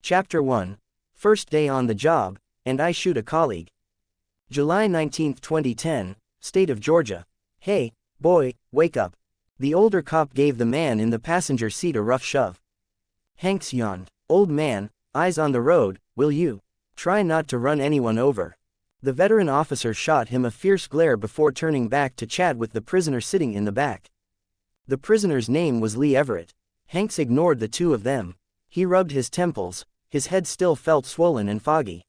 Chapter 1. First day on the job, and I shoot a colleague. July 19, 2010, State of Georgia. Hey, boy, wake up. The older cop gave the man in the passenger seat a rough shove. Hanks yawned. Old man, eyes on the road, will you? Try not to run anyone over. The veteran officer shot him a fierce glare before turning back to chat with the prisoner sitting in the back. The prisoner's name was Lee Everett. Hanks ignored the two of them. He rubbed his temples, his head still felt swollen and foggy.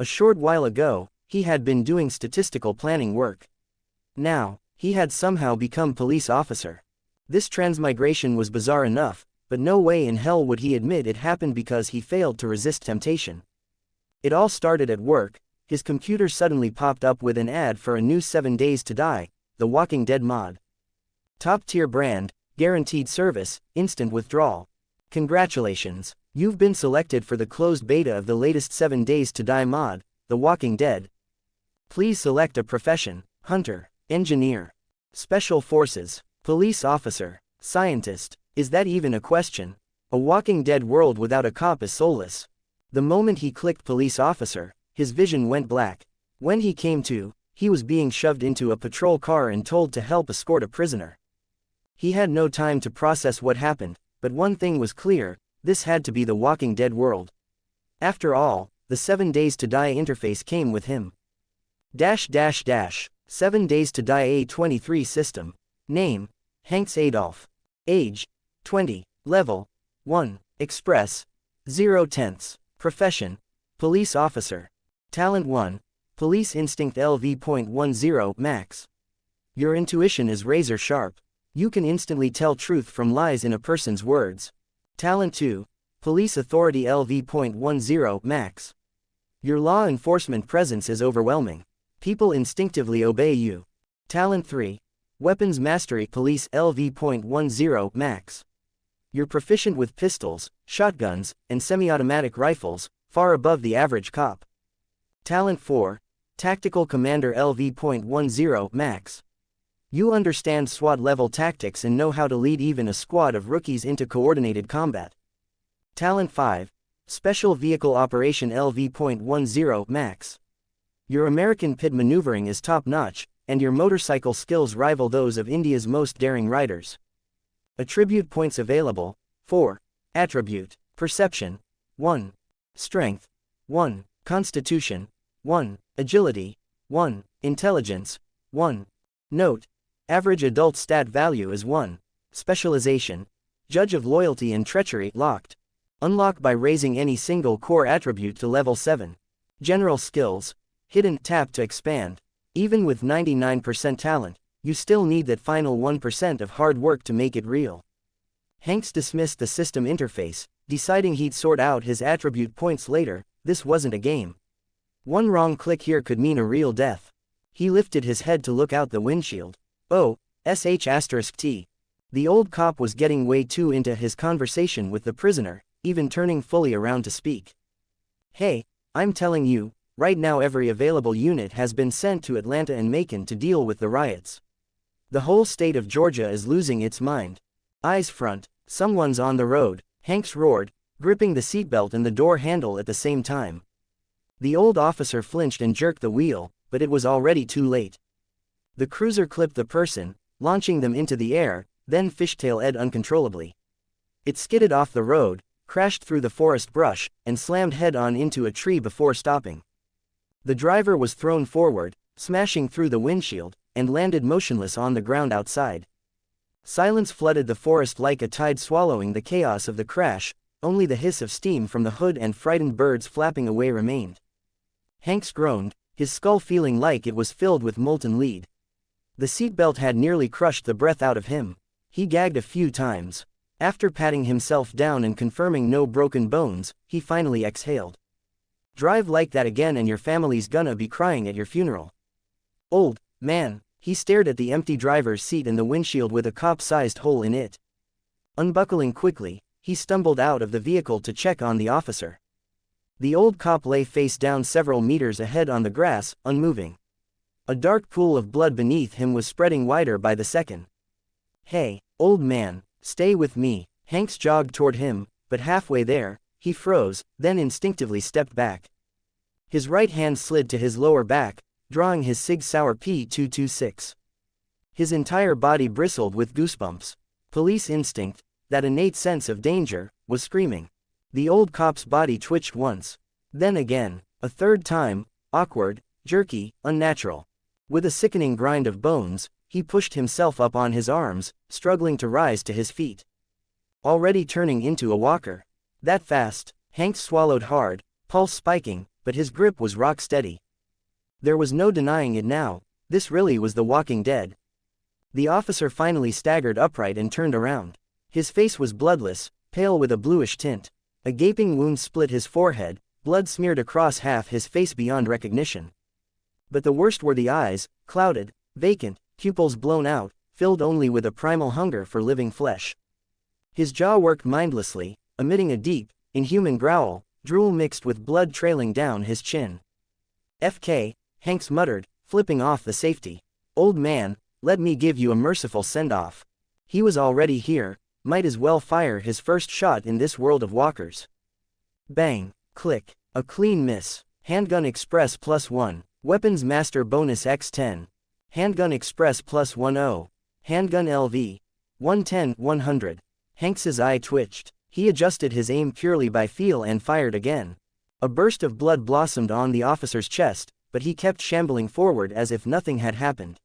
A short while ago, he had been doing statistical planning work. Now, he had somehow become police officer. This transmigration was bizarre enough, but no way in hell would he admit it happened because he failed to resist temptation. It all started at work. His computer suddenly popped up with an ad for a new 7 Days to Die, The Walking Dead mod. Top-tier brand, guaranteed service, instant withdrawal. Congratulations, you've been selected for the closed beta of the latest 7 Days to Die mod, The Walking Dead. Please select a profession: hunter, engineer, special forces, police officer, scientist. Is that even a question? A Walking Dead world without a cop is soulless. The moment he clicked police officer, his vision went black. When he came to, he was being shoved into a patrol car and told to help escort a prisoner. He had no time to process what happened, but one thing was clear: this had to be the Walking Dead world. After all, the 7 Days to Die interface came with him. 7 Days to Die A23 system. Name: Hanks Adolf. Age: 20. Level: 1. Express. 0/10. Profession: police officer. Talent 1. Police instinct LV.10 max. Your intuition is razor sharp. You can instantly tell truth from lies in a person's words. Talent 2. Police authority LV.10 max. Your law enforcement presence is overwhelming. People instinctively obey you. Talent 3. Weapons mastery police LV.10 max. You're proficient with pistols, shotguns, and semi-automatic rifles, far above the average cop. Talent 4. Tactical commander LV.10 max. You understand SWAT level tactics and know how to lead even a squad of rookies into coordinated combat. Talent 5. Special vehicle operation LV.10 max. Your American pit maneuvering is top-notch, and your motorcycle skills rival those of India's most daring riders. Attribute points available: 4. Attribute: Perception 1. Strength 1. Constitution 1. Agility 1. Intelligence 1. Note: average adult stat value is 1. Specialization: Judge of loyalty and treachery locked. Unlock by raising any single core attribute to level 7. General skills: Hidden tap to expand. Even with 99% talent, you still need that final 1% of hard work to make it real. Hanks dismissed the system interface, deciding he'd sort out his attribute points later. This wasn't a game. One wrong click here could mean a real death. He lifted his head to look out the windshield. Oh, **T. The old cop was getting way too into his conversation with the prisoner, even turning fully around to speak. Hey, I'm telling you, right now every available unit has been sent to Atlanta and Macon to deal with the riots. The whole state of Georgia is losing its mind. Eyes front, someone's on the road, Hanks roared, gripping the seatbelt and the door handle at the same time. The old officer flinched and jerked the wheel, but it was already too late. The cruiser clipped the person, launching them into the air, then fishtail-ed uncontrollably. It skidded off the road, crashed through the forest brush, and slammed head-on into a tree before stopping. The driver was thrown forward, smashing through the windshield, and landed motionless on the ground outside. Silence flooded the forest like a tide swallowing the chaos of the crash. Only the hiss of steam from the hood and frightened birds flapping away remained. Hanks groaned, his skull feeling like it was filled with molten lead. The seatbelt had nearly crushed the breath out of him. He gagged a few times. After patting himself down and confirming no broken bones, he finally exhaled. Drive like that again and your family's gonna be crying at your funeral. Old man, he stared at the empty driver's seat and the windshield with a cop-sized hole in it. Unbuckling quickly, he stumbled out of the vehicle to check on the officer. The old cop lay face down several meters ahead on the grass, unmoving. A dark pool of blood beneath him was spreading wider by the second. Hey, old man, stay with me. Hanks jogged toward him, but halfway there, He froze, then instinctively stepped back. His right hand slid to his lower back, drawing his Sig Sauer P226. His entire body bristled with goosebumps. Police instinct, that innate sense of danger, was screaming. The old cop's body twitched once. Then again, a third time, awkward, jerky, unnatural. With a sickening grind of bones, he pushed himself up on his arms, struggling to rise to his feet. Already turning into a walker. That fast, Hanks swallowed hard, pulse spiking, but his grip was rock steady. There was no denying it now, this really was the Walking Dead. The officer finally staggered upright and turned around. His face was bloodless, pale with a bluish tint. A gaping wound split his forehead, blood smeared across half his face beyond recognition. But the worst were the eyes, clouded, vacant, pupils blown out, filled only with a primal hunger for living flesh. His jaw worked mindlessly, emitting a deep, inhuman growl, drool mixed with blood trailing down his chin. "FK," Hanks muttered, flipping off the safety. "Old man, let me give you a merciful send-off." He was already here, might as well fire his first shot in this world of walkers. Bang, click, a clean miss. Handgun Express +1, Weapons Master Bonus X10. Handgun Express +10. Handgun LV. 110-100. Hanks's eye twitched. He adjusted his aim purely by feel and fired again. A burst of blood blossomed on the officer's chest, but he kept shambling forward as if nothing had happened.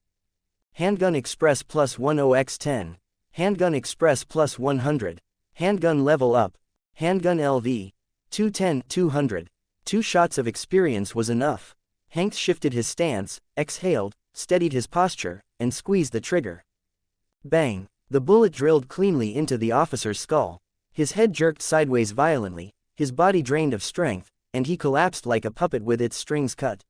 Handgun Express +10 X10. Handgun Express +100. Handgun Level Up. Handgun LV. 210-200. 2 shots of experience was enough. Hanks shifted his stance, exhaled, steadied his posture, and squeezed the trigger. Bang! The bullet drilled cleanly into the officer's skull. His head jerked sideways violently, his body drained of strength, and he collapsed like a puppet with its strings cut.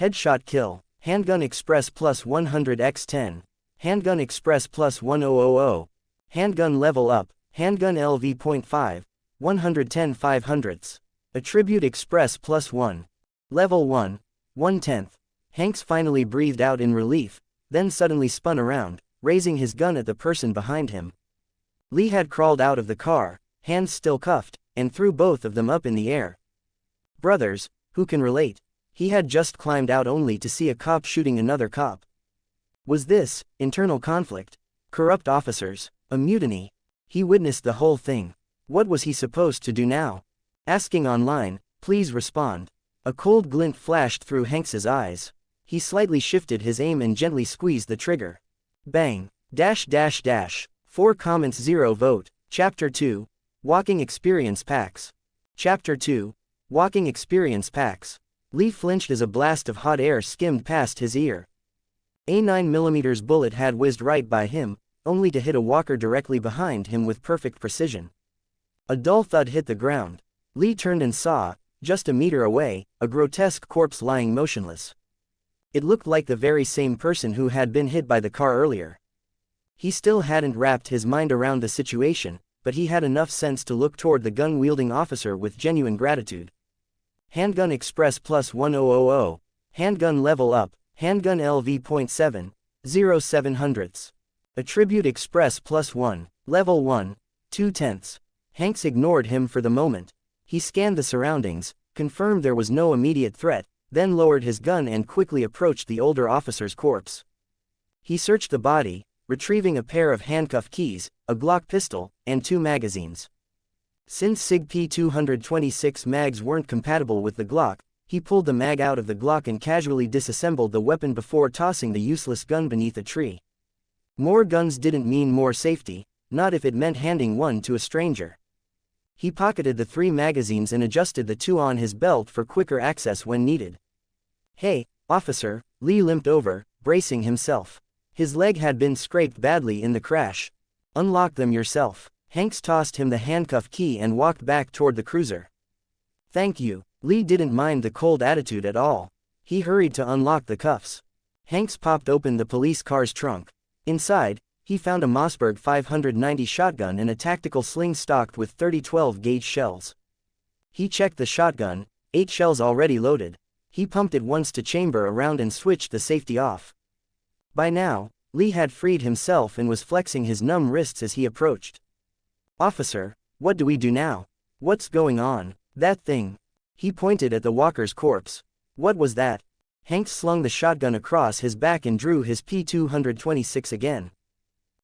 Headshot kill. Handgun Express +100 X10. Handgun Express +1000. Handgun Level Up. Handgun LV.5. 110-500ths. Attribute Express +1. Level 1. 1/10. Hanks finally breathed out in relief, then suddenly spun around, raising his gun at the person behind him. Lee had crawled out of the car, hands still cuffed, and threw both of them up in the air. Brothers, who can relate? He had just climbed out only to see a cop shooting another cop. Was this internal conflict? Corrupt officers? A mutiny? He witnessed the whole thing. What was he supposed to do now? Asking online, please respond. A cold glint flashed through Hanks's eyes. He slightly shifted his aim and gently squeezed the trigger. Bang! --. 4 comments 0 vote. Chapter 2. Walking Experience Packs. Chapter 2. Walking Experience Packs. Lee flinched as a blast of hot air skimmed past his ear. A 9mm bullet had whizzed right by him, only to hit a walker directly behind him with perfect precision. A dull thud hit the ground. Lee turned and saw, just a meter away, a grotesque corpse lying motionless. It looked like the very same person who had been hit by the car earlier. He still hadn't wrapped his mind around the situation, but he had enough sense to look toward the gun-wielding officer with genuine gratitude. Handgun Express +1000. Handgun Level Up. Handgun LV.7. 0.700ths. Attribute Express +1. Level 1. 2/10. Hanks ignored him for the moment. He scanned the surroundings, confirmed there was no immediate threat, then lowered his gun and quickly approached the older officer's corpse. He searched the body, retrieving a pair of handcuff keys, a Glock pistol, and 2 magazines. Since SIG P226 mags weren't compatible with the Glock, he pulled the mag out of the Glock and casually disassembled the weapon before tossing the useless gun beneath a tree. More guns didn't mean more safety, not if it meant handing one to a stranger. He pocketed the 3 magazines and adjusted the 2 on his belt for quicker access when needed. "Hey, officer," Lee limped over, bracing himself. His leg had been scraped badly in the crash. "Unlock them yourself." Hanks tossed him the handcuff key and walked back toward the cruiser. "Thank you." Lee didn't mind the cold attitude at all. He hurried to unlock the cuffs. Hanks popped open the police car's trunk. Inside, he found a Mossberg 590 shotgun and a tactical sling stocked with 30-12 gauge shells. He checked the shotgun, 8 shells already loaded. He pumped it once to chamber around and switched the safety off. By now, Lee had freed himself and was flexing his numb wrists as he approached. "Officer, what do we do now?" What's going on? That thing. He pointed at the walker's corpse. What was that? Hanks slung the shotgun across his back and drew his P226 again.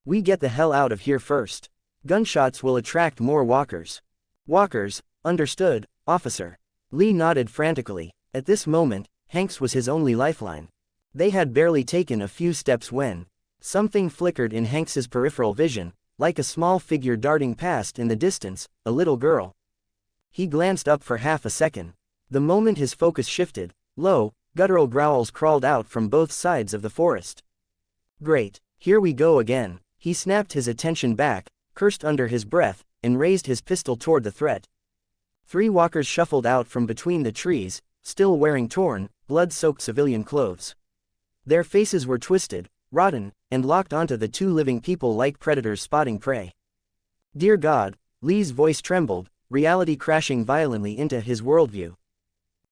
We get the hell out of here first. Gunshots will attract more walkers. Walkers, understood, officer. Lee nodded frantically. At this moment, Hanks was his only lifeline. They had barely taken a few steps when something flickered in Hanks's peripheral vision, like a small figure darting past in the distance, a little girl. He glanced up for half a second. The moment his focus shifted, low, guttural growls crawled out from both sides of the forest. Great, here we go again. He snapped his attention back, cursed under his breath, and raised his pistol toward the threat. 3 walkers shuffled out from between the trees, still wearing torn, blood-soaked civilian clothes. Their faces were twisted, rotten, and locked onto the 2 living people like predators spotting prey. Dear God, Lee's voice trembled, reality crashing violently into his worldview.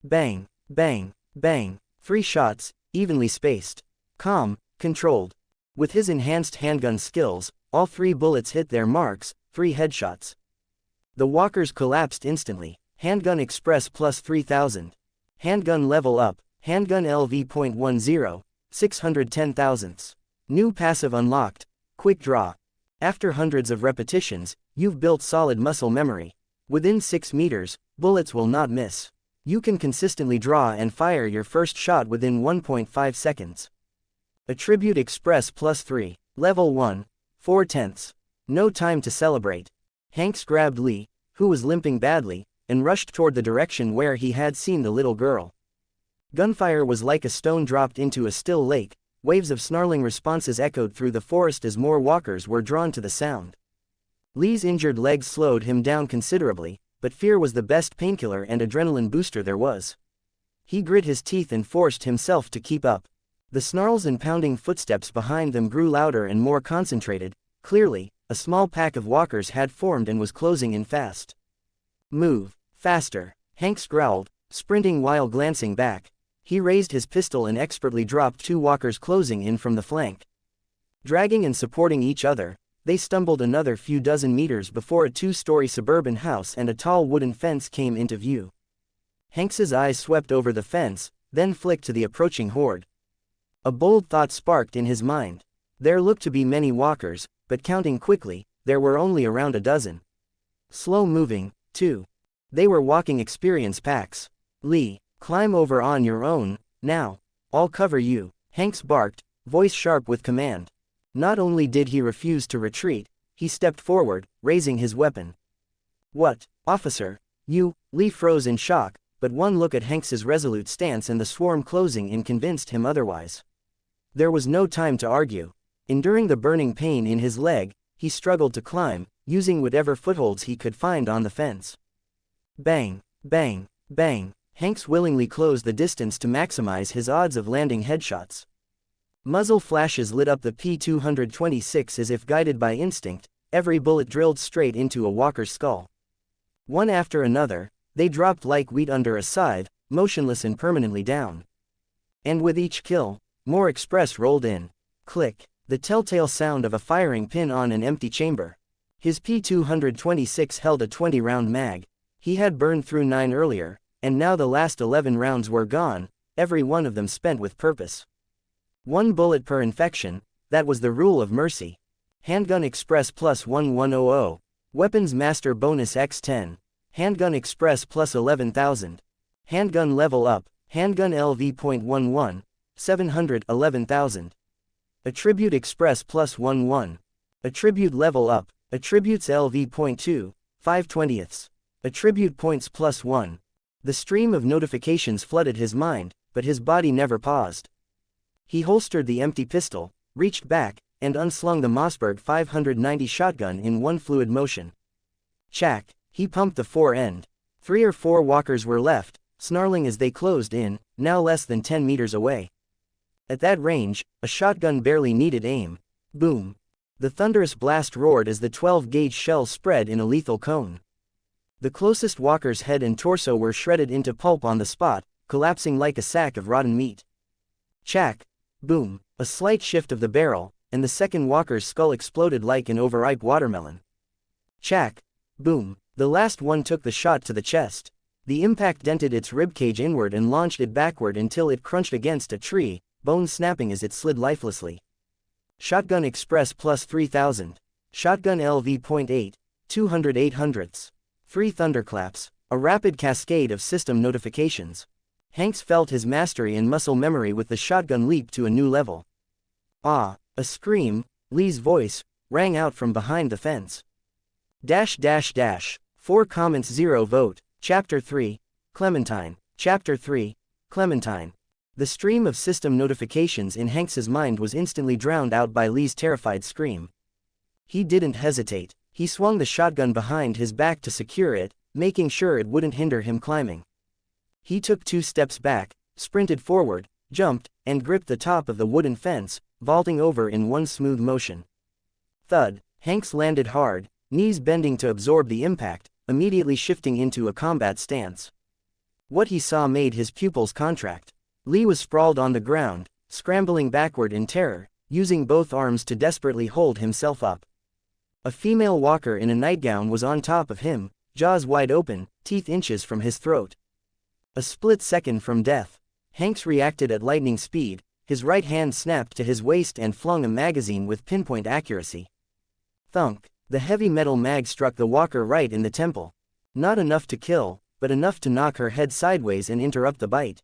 Bang, bang, bang, 3 shots, evenly spaced. Calm, controlled. With his enhanced handgun skills, all 3 bullets hit their marks, 3 headshots. The walkers collapsed instantly. Handgun Express plus 3000. Handgun level up, handgun LV.10, 610 thousandths. New passive unlocked, quick draw. After hundreds of repetitions, you've built solid muscle memory. Within 6 meters, bullets will not miss. You can consistently draw and fire your first shot within 1.5 seconds. Attribute Express plus 3, level 1, 4/10. No time to celebrate. Hanks grabbed Lee, who was limping badly, and rushed toward the direction where he had seen the little girl. Gunfire was like a stone dropped into a still lake. Waves of snarling responses echoed through the forest as more walkers were drawn to the sound. Lee's injured legs slowed him down considerably, but fear was the best painkiller and adrenaline booster there was. He grit his teeth and forced himself to keep up. The snarls and pounding footsteps behind them grew louder and more concentrated. Clearly, a small pack of walkers had formed and was closing in fast. Move, faster, Hanks growled, sprinting while glancing back. He raised his pistol and expertly dropped 2 walkers closing in from the flank. Dragging and supporting each other, they stumbled another few dozen meters before a 2-story suburban house and a tall wooden fence came into view. Hanks's eyes swept over the fence, then flicked to the approaching horde. A bold thought sparked in his mind. There looked to be many walkers, but counting quickly, there were only around a dozen. Slow moving, too. They were walking experience packs. Lee, climb over on your own, now. I'll cover you, Hanks barked, voice sharp with command. Not only did he refuse to retreat, he stepped forward, raising his weapon. What, officer? You? Lee froze in shock, but one look at Hanks's resolute stance and the swarm closing in convinced him otherwise. There was no time to argue. Enduring the burning pain in his leg, he struggled to climb, using whatever footholds he could find on the fence. Bang, bang, bang. Hanks willingly closed the distance to maximize his odds of landing headshots. Muzzle flashes lit up the P226 as if guided by instinct, every bullet drilled straight into a walker's skull. One after another, they dropped like wheat under a scythe, motionless and permanently down. And with each kill, more express rolled in. Click, the telltale sound of a firing pin on an empty chamber. His P226 held a 20-round mag. He had burned through 9 earlier, and now the last 11 rounds were gone, every one of them spent with purpose. 1 bullet per infection, that was the rule of mercy. Handgun Express plus 1100. Weapons Master bonus x10. Handgun Express plus 11,000. Handgun level up, Handgun LV.11, 711,000. Attribute Express plus 11. Attribute level up, Attributes LV.2, 5/20. Attribute points plus 1. The stream of notifications flooded his mind, but his body never paused. He holstered the empty pistol, reached back, and unslung the Mossberg 590 shotgun in one fluid motion. Chack, he pumped the fore-end. 3 or 4 walkers were left, snarling as they closed in, now less than 10 meters away. At that range, a shotgun barely needed aim. Boom. The thunderous blast roared as the 12-gauge shell spread in a lethal cone. The closest walker's head and torso were shredded into pulp on the spot, collapsing like a sack of rotten meat. Chack. Boom. A slight shift of the barrel, and the second walker's skull exploded like an overripe watermelon. Chack. Boom. The last one took the shot to the chest. The impact dented its ribcage inward and launched it backward until it crunched against a tree, bones snapping as it slid lifelessly. Shotgun Express plus 3000. Shotgun LV.8, 200 800ths. 3 thunderclaps, a rapid cascade of system notifications. Hanks felt his mastery and muscle memory with the shotgun leap to a new level. Ah, a scream, Lee's voice, rang out from behind the fence. -- 4 comments 0 vote, Chapter 3, Clementine, Chapter 3, Clementine. The stream of system notifications in Hanks's mind was instantly drowned out by Lee's terrified scream. He didn't hesitate. He swung the shotgun behind his back to secure it, making sure it wouldn't hinder him climbing. He took 2 steps back, sprinted forward, jumped, and gripped the top of the wooden fence, vaulting over in one smooth motion. Thud, Hanks landed hard, knees bending to absorb the impact, immediately shifting into a combat stance. What he saw made his pupils contract. Lee was sprawled on the ground, scrambling backward in terror, using both arms to desperately hold himself up. A female walker in a nightgown was on top of him, jaws wide open, teeth inches from his throat. A split second from death. Hanks reacted at lightning speed, his right hand snapped to his waist and flung a magazine with pinpoint accuracy. Thunk. The heavy metal mag struck the walker right in the temple. Not enough to kill, but enough to knock her head sideways and interrupt the bite.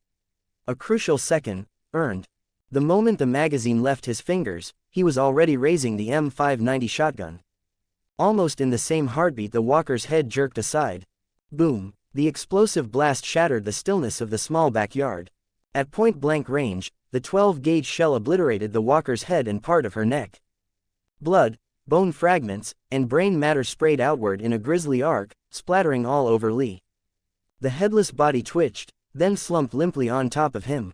A crucial second, earned. The moment the magazine left his fingers, he was already raising the M590 shotgun. Almost in the same heartbeat the walker's head jerked aside. Boom! The explosive blast shattered the stillness of the small backyard. At point-blank range, the 12-gauge shell obliterated the walker's head and part of her neck. Blood, bone fragments, and brain matter sprayed outward in a grisly arc, splattering all over Lee. The headless body twitched, then slumped limply on top of him.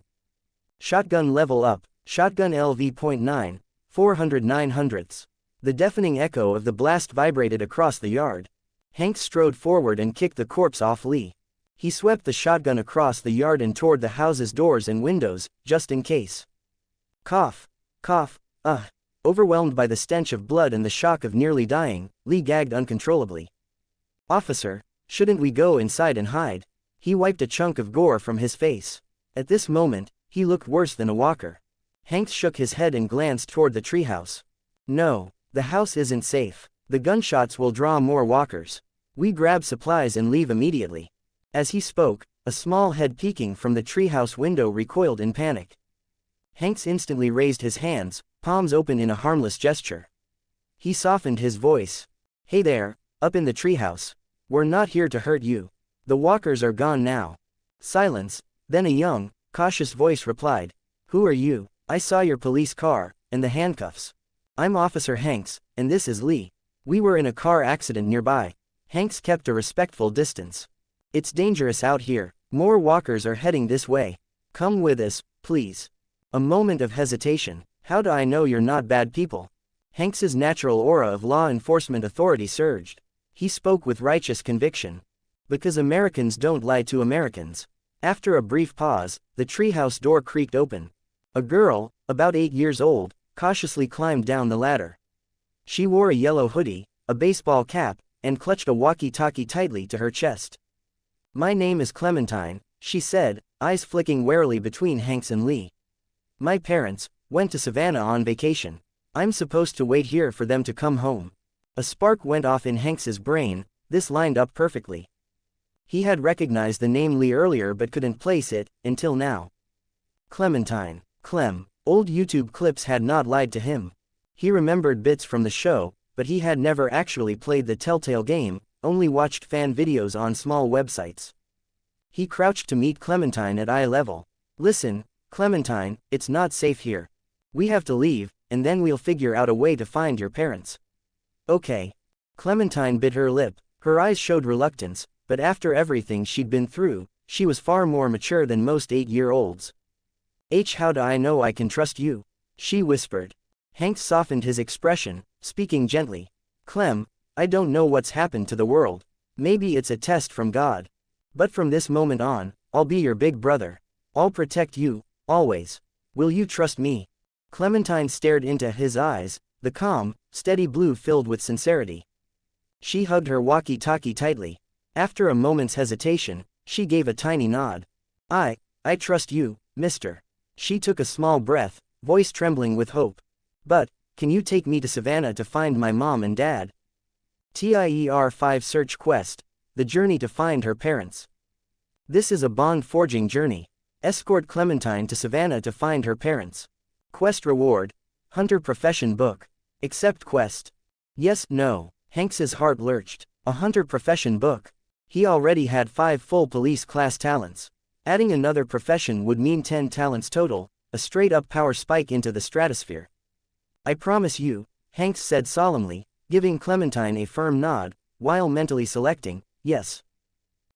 Shotgun level up, shotgun LV.9, 400 900ths. The deafening echo of the blast vibrated across the yard. Hanks strode forward and kicked the corpse off Lee. He swept the shotgun across the yard and toward the house's doors and windows, just in case. Cough, cough, Overwhelmed by the stench of blood and the shock of nearly dying, Lee gagged uncontrollably. "Officer, shouldn't we go inside and hide?" He wiped a chunk of gore from his face. At this moment, he looked worse than a walker. Hanks shook his head and glanced toward the treehouse. "No, the house isn't safe. The gunshots will draw more walkers. We grab supplies and leave immediately." As he spoke, a small head peeking from the treehouse window recoiled in panic. Hanks instantly raised his hands, palms open in a harmless gesture. He softened his voice. "Hey there, up in the treehouse. We're not here to hurt you. The walkers are gone now." Silence, then a young, cautious voice replied. "Who are you? I saw your police car, and the handcuffs. I'm Officer Hanks, and this is Lee. We were in a car accident nearby." Hanks kept a respectful distance. "It's dangerous out here. More walkers are heading this way. Come with us, please." A moment of hesitation. "How do I know you're not bad people?" Hanks's natural aura of law enforcement authority surged. He spoke with righteous conviction. "Because Americans don't lie to Americans." After a brief pause, the treehouse door creaked open. A girl, about 8 years old, cautiously climbed down the ladder. She wore a yellow hoodie, a baseball cap, and clutched a walkie-talkie tightly to her chest. "My name is Clementine," she said, eyes flicking warily between Hanks and Lee. "My parents went to Savannah on vacation. I'm supposed to wait here for them to come home." A spark went off in Hanks's brain. This lined up perfectly. He had recognized the name Lee earlier but couldn't place it, until now. Clementine, Clem. Old YouTube clips had not lied to him. He remembered bits from the show, but he had never actually played the Telltale game, only watched fan videos on small websites. He crouched to meet Clementine at eye level. "Listen, Clementine, it's not safe here. We have to leave, and then we'll figure out a way to find your parents." "Okay." Clementine bit her lip. Her eyes showed reluctance, but after everything she'd been through, she was far more mature than most 8-year-olds. How do I know I can trust you?" she whispered. Hanks softened his expression, speaking gently. "Clem, I don't know what's happened to the world. Maybe it's a test from God. But from this moment on, I'll be your big brother. I'll protect you, always. Will you trust me?" Clementine stared into his eyes, the calm, steady blue filled with sincerity. She hugged her walkie-talkie tightly. After a moment's hesitation, she gave a tiny nod. I trust you, mister. She took a small breath, voice trembling with hope. But, can you take me to Savannah to find my mom and dad? Tier 5 Search Quest, the journey to find her parents. This is a bond-forging journey. Escort Clementine to Savannah to find her parents. Quest reward, Hunter Profession book. Accept quest. Yes, no. Hanks's heart lurched. A Hunter Profession book. He already had 5 full police class talents. Adding another profession would mean 10 talents total, a straight-up power spike into the stratosphere. I promise you, Hanks said solemnly, giving Clementine a firm nod, while mentally selecting, yes.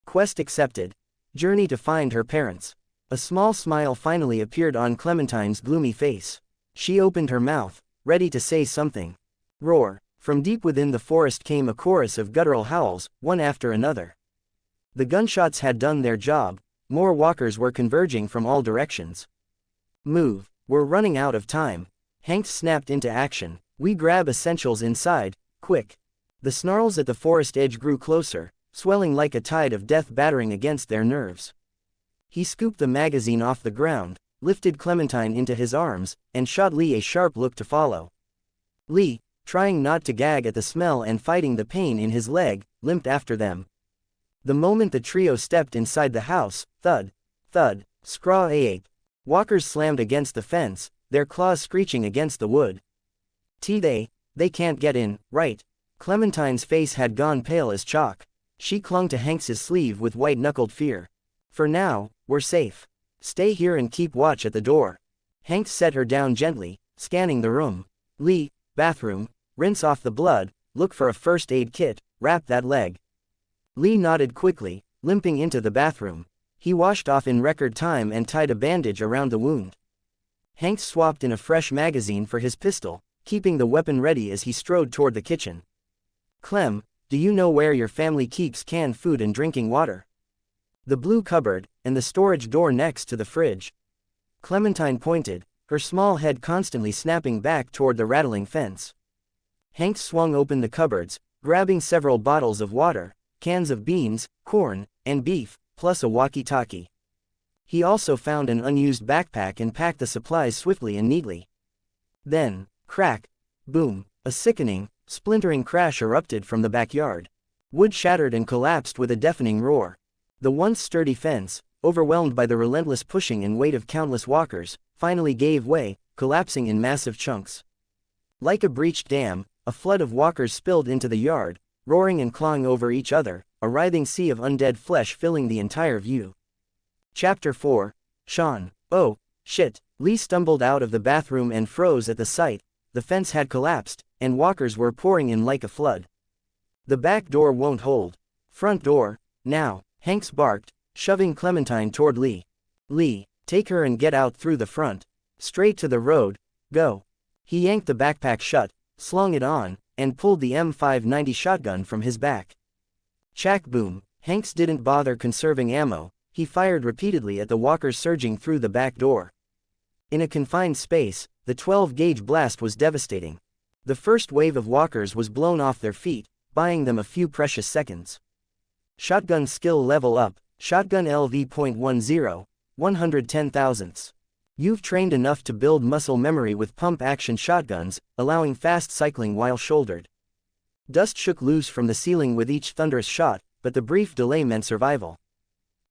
Quest accepted. Journey to find her parents. A small smile finally appeared on Clementine's gloomy face. She opened her mouth, ready to say something. Roar. From deep within the forest came a chorus of guttural howls, one after another. The gunshots had done their job. More walkers were converging from all directions. Move. We're running out of time. Hanks snapped into action. We grab essentials inside, quick. The snarls at the forest edge grew closer, swelling like a tide of death battering against their nerves. He scooped the magazine off the ground, lifted Clementine into his arms, and shot Lee a sharp look to follow. Lee, trying not to gag at the smell and fighting the pain in his leg, limped after them. The moment the trio stepped inside the house, thud, thud, scraw-ape. Walkers slammed against the fence, their claws screeching against the wood. They can't get in, right? Clementine's face had gone pale as chalk. She clung to Hanks's sleeve with white-knuckled fear. For now, we're safe. Stay here and keep watch at the door. Hanks set her down gently, scanning the room. Lee, bathroom, rinse off the blood, look for a first aid kit, wrap that leg. Lee nodded quickly, limping into the bathroom. He washed off in record time and tied a bandage around the wound. Hanks swapped in a fresh magazine for his pistol, keeping the weapon ready as he strode toward the kitchen. Clem, do you know where your family keeps canned food and drinking water? The blue cupboard, and the storage door next to the fridge. Clementine pointed, her small head constantly snapping back toward the rattling fence. Hanks swung open the cupboards, grabbing several bottles of water, cans of beans, corn, and beef, plus a walkie-talkie. He also found an unused backpack and packed the supplies swiftly and neatly. Then, crack, boom, a sickening, splintering crash erupted from the backyard. Wood shattered and collapsed with a deafening roar. The once sturdy fence, overwhelmed by the relentless pushing and weight of countless walkers, finally gave way, collapsing in massive chunks. Like a breached dam, a flood of walkers spilled into the yard, roaring and clawing over each other, a writhing sea of undead flesh filling the entire view. Chapter 4. Sean. Oh, shit. Lee stumbled out of the bathroom and froze at the sight. The fence had collapsed, and walkers were pouring in like a flood. The back door won't hold. Front door, now, Hanks barked, shoving Clementine toward Lee. Lee, take her and get out through the front. Straight to the road, go. He yanked the backpack shut, slung it on, and pulled the M590 shotgun from his back. Chack boom. Hanks didn't bother conserving ammo. He fired repeatedly at the walkers surging through the back door. In a confined space, the 12-gauge blast was devastating. The first wave of walkers was blown off their feet, buying them a few precious seconds. Shotgun skill level up, shotgun LV.10, 110 thousandths. You've trained enough to build muscle memory with pump-action shotguns, allowing fast cycling while shouldered. Dust shook loose from the ceiling with each thunderous shot, but the brief delay meant survival.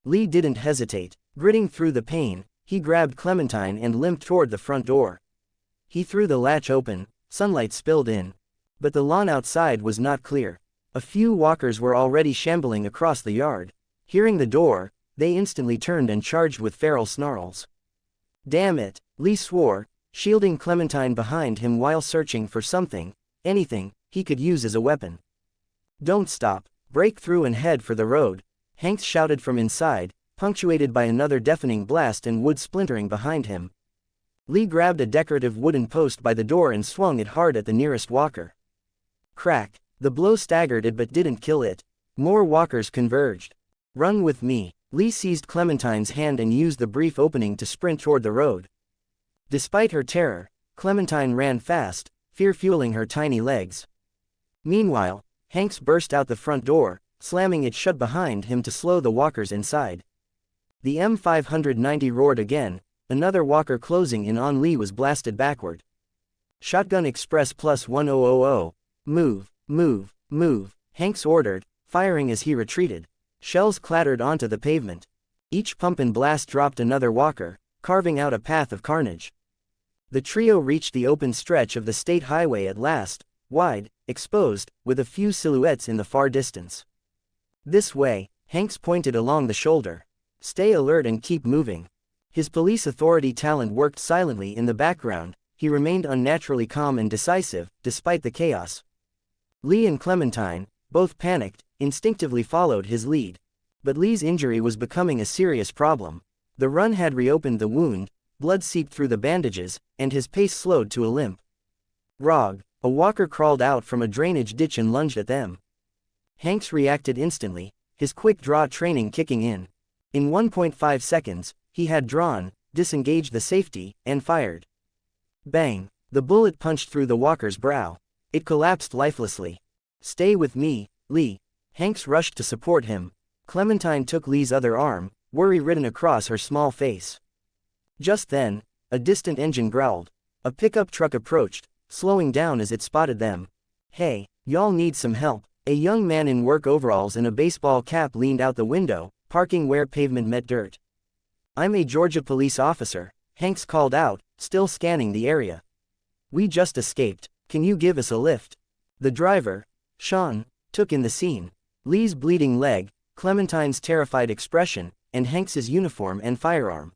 Lee didn't hesitate. Gritting through the pain, he grabbed Clementine and limped toward the front door. He threw the latch open, sunlight spilled in. But the lawn outside was not clear. A few walkers were already shambling across the yard. Hearing the door, they instantly turned and charged with feral snarls. Damn it, Lee swore, shielding Clementine behind him while searching for something, anything, he could use as a weapon. Don't stop, break through and head for the road, Hanks shouted from inside, punctuated by another deafening blast and wood splintering behind him. Lee grabbed a decorative wooden post by the door and swung it hard at the nearest walker. Crack, the blow staggered it but didn't kill it. More walkers converged. Run with me. Lee seized Clementine's hand and used the brief opening to sprint toward the road. Despite her terror, Clementine ran fast, fear fueling her tiny legs. Meanwhile, Hanks burst out the front door, slamming it shut behind him to slow the walkers inside. The M590 roared again, another walker closing in on Lee was blasted backward. Shotgun Express plus 1000. Move, move, move, Hanks ordered, firing as he retreated. Shells clattered onto the pavement. Each pump and blast dropped another walker, carving out a path of carnage. The trio reached the open stretch of the state highway at last, wide, exposed, with a few silhouettes in the far distance. This way, Hanks pointed along the shoulder. Stay alert and keep moving. His police authority talent worked silently in the background. He remained unnaturally calm and decisive, despite the chaos. Lee and Clementine, both panicked, instinctively followed his lead. But Lee's injury was becoming a serious problem. The run had reopened the wound, blood seeped through the bandages, and his pace slowed to a limp. Rog, a walker crawled out from a drainage ditch and lunged at them. Hanks reacted instantly, his quick draw training kicking in. In 1.5 seconds, he had drawn, disengaged the safety, and fired. Bang! The bullet punched through the walker's brow. It collapsed lifelessly. Stay with me, Lee. Hanks rushed to support him. Clementine took Lee's other arm, worry written across her small face. Just then, a distant engine growled. A pickup truck approached, slowing down as it spotted them. Hey, y'all need some help. A young man in work overalls and a baseball cap leaned out the window, parking where pavement met dirt. I'm a Georgia police officer, Hanks called out, still scanning the area. We just escaped, can you give us a lift? The driver, Sean, took in the scene. Lee's bleeding leg, Clementine's terrified expression, and Hanks's uniform and firearm.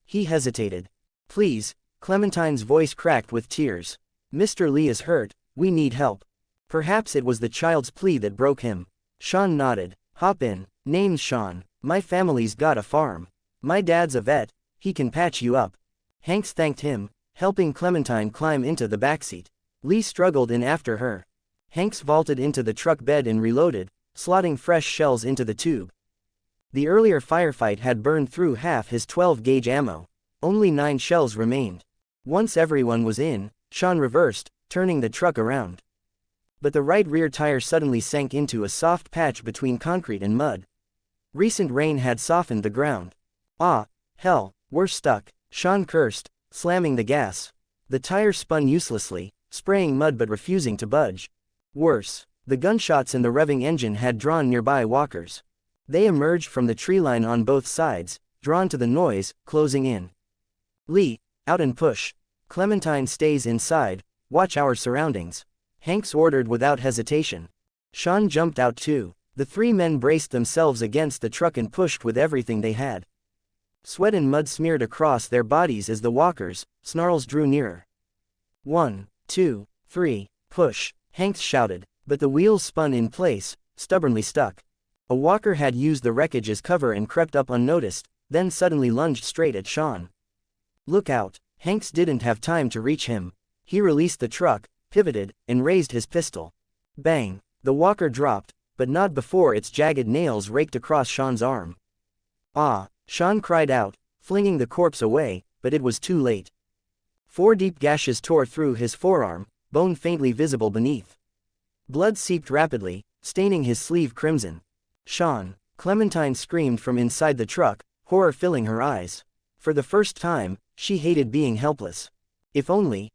He hesitated. Please, Clementine's voice cracked with tears. Mr. Lee is hurt, we need help. Perhaps it was the child's plea that broke him. Sean nodded. Hop in, name's Sean, my family's got a farm. My dad's a vet, he can patch you up. Hanks thanked him, helping Clementine climb into the backseat. Lee struggled in after her. Hanks vaulted into the truck bed and reloaded, slotting fresh shells into the tube. The earlier firefight had burned through half his 12-gauge ammo. Only 9 shells remained. Once everyone was in, Sean reversed, turning the truck around. But the right rear tire suddenly sank into a soft patch between concrete and mud. Recent rain had softened the ground. Ah, hell, we're stuck, Sean cursed, slamming the gas. The tire spun uselessly, spraying mud but refusing to budge. Worse, the gunshots and the revving engine had drawn nearby walkers. They emerged from the tree line on both sides, drawn to the noise, closing in. Lee, out and push. Clementine stays inside, watch our surroundings. Hanks ordered without hesitation. Sean jumped out too. The 3 men braced themselves against the truck and pushed with everything they had. Sweat and mud smeared across their bodies as the walkers, snarls drew nearer. 1, 2, 3, push, Hanks shouted, but the wheels spun in place, stubbornly stuck. A walker had used the wreckage as cover and crept up unnoticed, then suddenly lunged straight at Sean. Look out, Hanks didn't have time to reach him. He released the truck, pivoted, and raised his pistol. Bang! The walker dropped, but not before its jagged nails raked across Sean's arm. Ah! Sean cried out, flinging the corpse away, but it was too late. 4 deep gashes tore through his forearm, bone faintly visible beneath. Blood seeped rapidly, staining his sleeve crimson. Sean! Clementine screamed from inside the truck, horror filling her eyes. For the first time, she hated being helpless. If only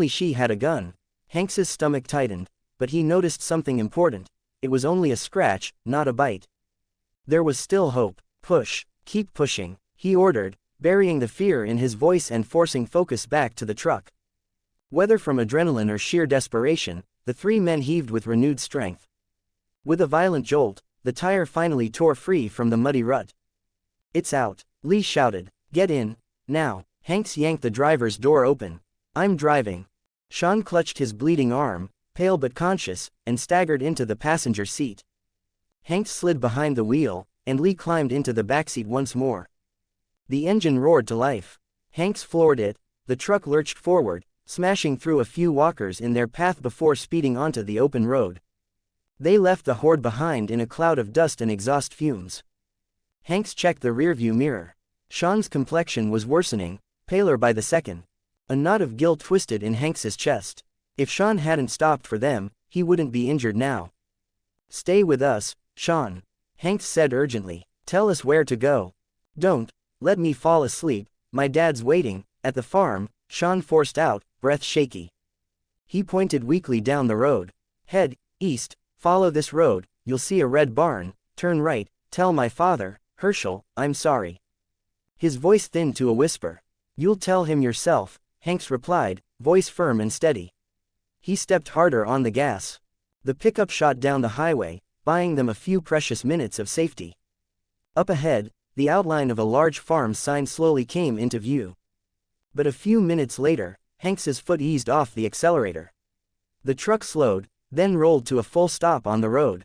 she had a gun. Hanks's stomach tightened, but he noticed something important. It was only a scratch, not a bite. There was still hope. Push, keep pushing, he ordered, burying the fear in his voice and forcing focus back to the truck. Whether from adrenaline or sheer desperation, the 3 men heaved with renewed strength. With a violent jolt, the tire finally tore free from the muddy rut. It's out, Lee shouted. Get in, now. Hanks yanked the driver's door open. I'm driving. Sean clutched his bleeding arm, pale but conscious, and staggered into the passenger seat. Hanks slid behind the wheel, and Lee climbed into the backseat once more. The engine roared to life. Hanks floored it, the truck lurched forward, smashing through a few walkers in their path before speeding onto the open road. They left the horde behind in a cloud of dust and exhaust fumes. Hanks checked the rearview mirror. Sean's complexion was worsening, paler by the second. A knot of guilt twisted in Hanks's chest. If Sean hadn't stopped for them, he wouldn't be injured now. Stay with us, Sean. Hanks said urgently. Tell us where to go. Don't let me fall asleep, my dad's waiting. At the farm, Sean forced out, breath shaky. He pointed weakly down the road. Head east, follow this road, you'll see a red barn, turn right, tell my father, Herschel, I'm sorry. His voice thinned to a whisper. You'll tell him yourself, Hanks replied, voice firm and steady. He stepped harder on the gas. The pickup shot down the highway, buying them a few precious minutes of safety. Up ahead, the outline of a large farm sign slowly came into view. But a few minutes later, Hanks's foot eased off the accelerator. The truck slowed, then rolled to a full stop on the road.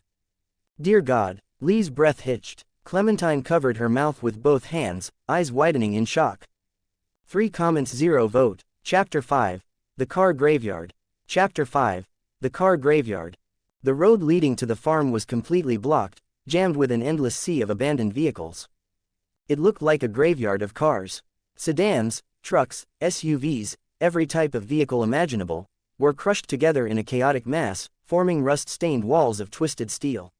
Dear God, Lee's breath hitched. Clementine covered her mouth with both hands, eyes widening in shock. 3 comments 0 vote. Chapter 5. The Car Graveyard. Chapter 5. The Car Graveyard. The road leading to the farm was completely blocked, jammed with an endless sea of abandoned vehicles. It looked like a graveyard of cars. Sedans, trucks, SUVs, every type of vehicle imaginable, were crushed together in a chaotic mass, forming rust-stained walls of twisted steel.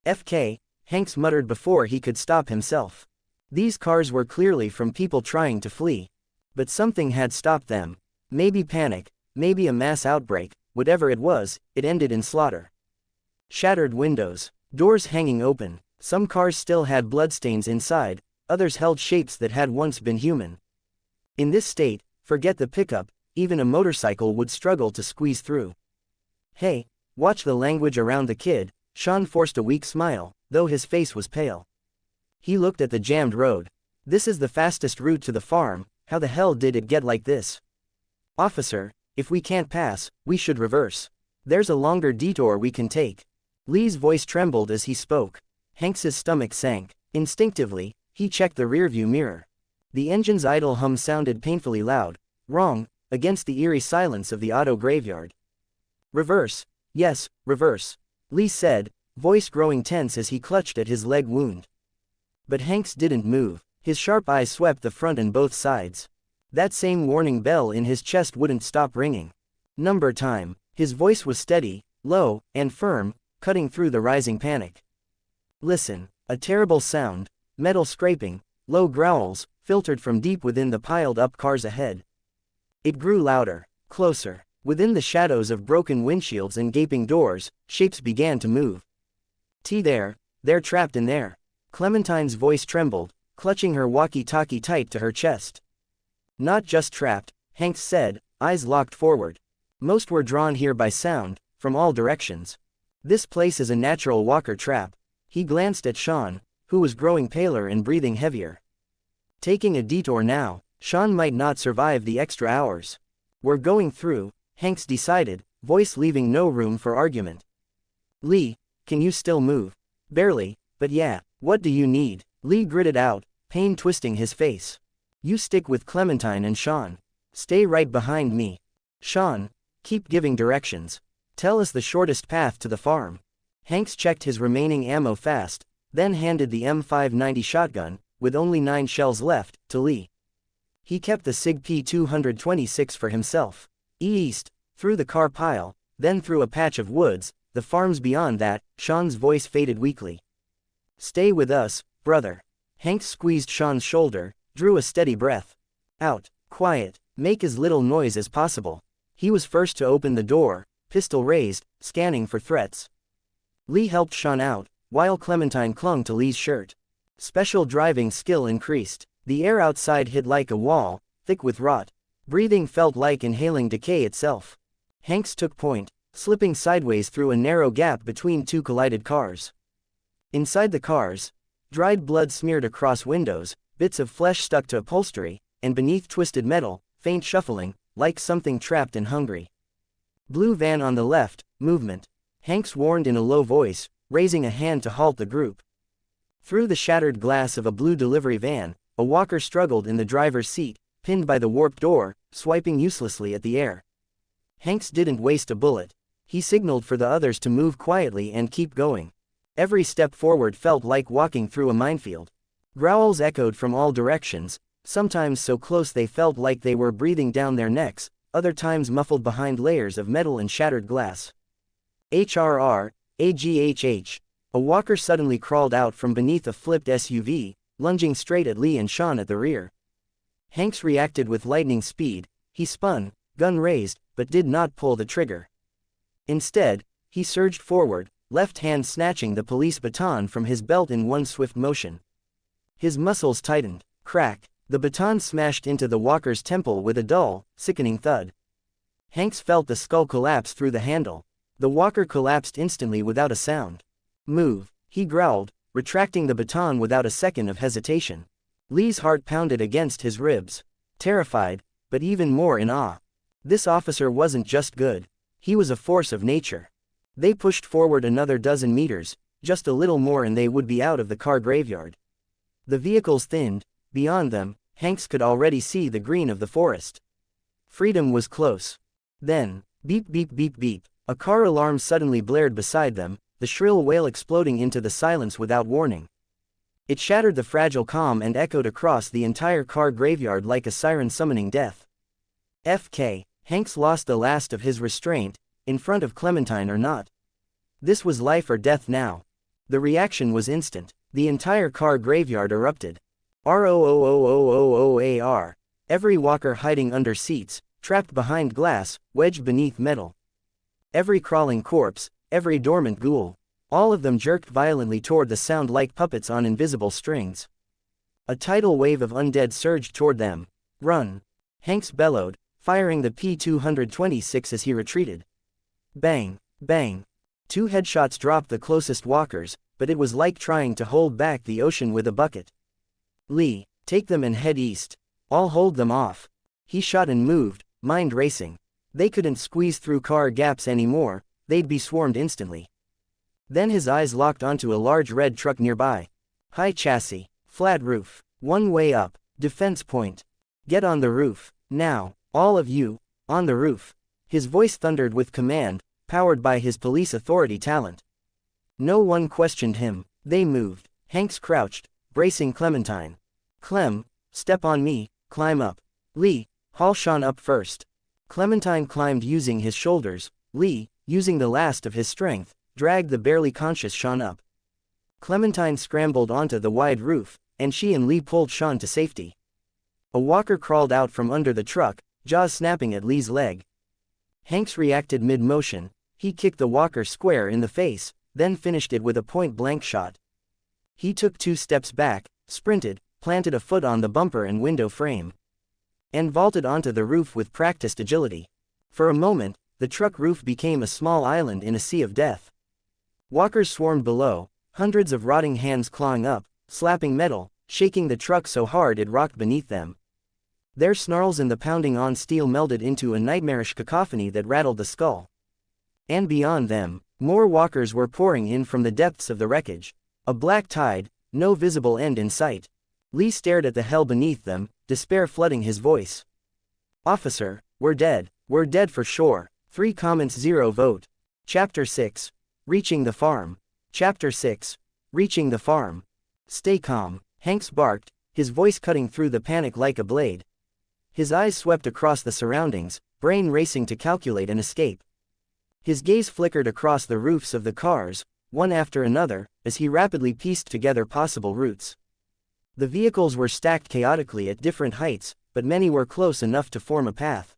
FK, Hanks muttered before he could stop himself. These cars were clearly from people trying to flee. But something had stopped them. Maybe panic, maybe a mass outbreak, whatever it was, it ended in slaughter. Shattered windows, doors hanging open, some cars still had bloodstains inside, others held shapes that had once been human. In this state, forget the pickup, even a motorcycle would struggle to squeeze through. Hey, watch the language around the kid, Sean forced a weak smile, though his face was pale. He looked at the jammed road. This is the fastest route to the farm, how the hell did it get like this? Officer, if we can't pass, we should reverse. There's a longer detour we can take. Lee's voice trembled as he spoke. Hanks's stomach sank. Instinctively, he checked the rearview mirror. The engine's idle hum sounded painfully loud, wrong, against the eerie silence of the auto graveyard. Reverse. Yes, reverse. Lee said, voice growing tense as he clutched at his leg wound. But Hanks didn't move. His sharp eyes swept the front and both sides. That same warning bell in his chest wouldn't stop ringing. Number time. His voice was steady, low, and firm, cutting through the rising panic. Listen. A terrible sound, metal scraping, low growls, filtered from deep within the piled-up cars ahead. It grew louder, closer. Within the shadows of broken windshields and gaping doors, shapes began to move. They're trapped in there. Clementine's voice trembled, clutching her walkie-talkie tight to her chest. Not just trapped, Hanks said, eyes locked forward. Most were drawn here by sound, from all directions. This place is a natural walker trap. He glanced at Sean, who was growing paler and breathing heavier. Taking a detour now, Sean might not survive the extra hours. We're going through, Hanks decided, voice leaving no room for argument. Lee, can you still move? Barely, but yeah, what do you need? Lee gritted out, pain twisting his face. You stick with Clementine and Sean. Stay right behind me. Sean, keep giving directions. Tell us the shortest path to the farm. Hanks checked his remaining ammo fast, then handed the M590 shotgun, with only 9 shells left, to Lee. He kept the SIG P226 for himself. East, through the car pile, then through a patch of woods, the farms beyond that. Sean's voice faded weakly. Stay with us, brother. Hanks squeezed Sean's shoulder, drew a steady breath. Out, quiet, make as little noise as possible. He was first to open the door, pistol raised, scanning for threats. Lee helped Sean out, while Clementine clung to Lee's shirt. Special driving skill increased. The air outside hit like a wall, thick with rot. Breathing felt like inhaling decay itself. Hanks took point, slipping sideways through a narrow gap between 2 collided cars. Inside the cars, dried blood smeared across windows, bits of flesh stuck to upholstery, and beneath twisted metal, faint shuffling, like something trapped and hungry. Blue van on the left, movement. Hanks warned in a low voice, raising a hand to halt the group. Through the shattered glass of a blue delivery van, a walker struggled in the driver's seat, pinned by the warped door, swiping uselessly at the air. Hanks didn't waste a bullet. He signaled for the others to move quietly and keep going. Every step forward felt like walking through a minefield. Growls echoed from all directions, sometimes so close they felt like they were breathing down their necks, other times muffled behind layers of metal and shattered glass. HRR, AGHH. A walker suddenly crawled out from beneath a flipped SUV, lunging straight at Lee and Sean at the rear. Hanks reacted with lightning speed. He spun, gun raised, but did not pull the trigger. Instead, he surged forward, left hand snatching the police baton from his belt in one swift motion. His muscles tightened. Crack. The baton smashed into the walker's temple with a dull, sickening thud. Hanks felt the skull collapse through the handle. The walker collapsed instantly without a sound. Move, he growled, retracting the baton without a second of hesitation. Lee's heart pounded against his ribs. Terrified, but even more in awe. This officer wasn't just good. He was a force of nature. They pushed forward another dozen meters, just a little more and they would be out of the car graveyard. The vehicles thinned. Beyond them, Hanks could already see the green of the forest. Freedom was close. Then, beep beep beep beep, a car alarm suddenly blared beside them, the shrill wail exploding into the silence without warning. It shattered the fragile calm and echoed across the entire car graveyard like a siren summoning death. FK, Hanks lost the last of his restraint, in front of Clementine or not. This was life or death now. The reaction was instant. The entire car graveyard erupted. ROOOOOOAR. Every walker hiding under seats, trapped behind glass, wedged beneath metal. Every crawling corpse, every dormant ghoul. All of them jerked violently toward the sound like puppets on invisible strings. A tidal wave of undead surged toward them. Run! Hanks bellowed, firing the P-226 as he retreated. Bang! Bang! 2 headshots dropped the closest walkers, but it was like trying to hold back the ocean with a bucket. Lee, take them and head east. I'll hold them off. He shot and moved, mind racing. They couldn't squeeze through car gaps anymore, they'd be swarmed instantly. Then his eyes locked onto a large red truck nearby. High chassis, flat roof, one way up, defense point. Get on the roof, now, all of you, on the roof. His voice thundered with command, powered by his police authority talent. No one questioned him. They moved. Hanks crouched, bracing Clementine. Clem, step on me, climb up. Lee, haul Sean up first. Clementine climbed using his shoulders. Lee, using the last of his strength, dragged the barely conscious Sean up. Clementine scrambled onto the wide roof, and she and Lee pulled Sean to safety. A walker crawled out from under the truck, jaws snapping at Lee's leg. Hanks reacted mid-motion. He kicked the walker square in the face, then finished it with a point-blank shot. He took 2 steps back, sprinted, planted a foot on the bumper and window frame, and vaulted onto the roof with practiced agility. For a moment, the truck roof became a small island in a sea of death. Walkers swarmed below, hundreds of rotting hands clawing up, slapping metal, shaking the truck so hard it rocked beneath them. Their snarls and the pounding on steel melded into a nightmarish cacophony that rattled the skull. And beyond them, more walkers were pouring in from the depths of the wreckage. A black tide, no visible end in sight. Lee stared at the hell beneath them, despair flooding his voice. Officer, we're dead for sure. 3.0 vote. Chapter 6. Reaching the farm. Chapter 6. Reaching the farm. Stay calm, Hanks barked, his voice cutting through the panic like a blade. His eyes swept across the surroundings, brain racing to calculate an escape. His gaze flickered across the roofs of the cars, one after another, as he rapidly pieced together possible routes. The vehicles were stacked chaotically at different heights, but many were close enough to form a path.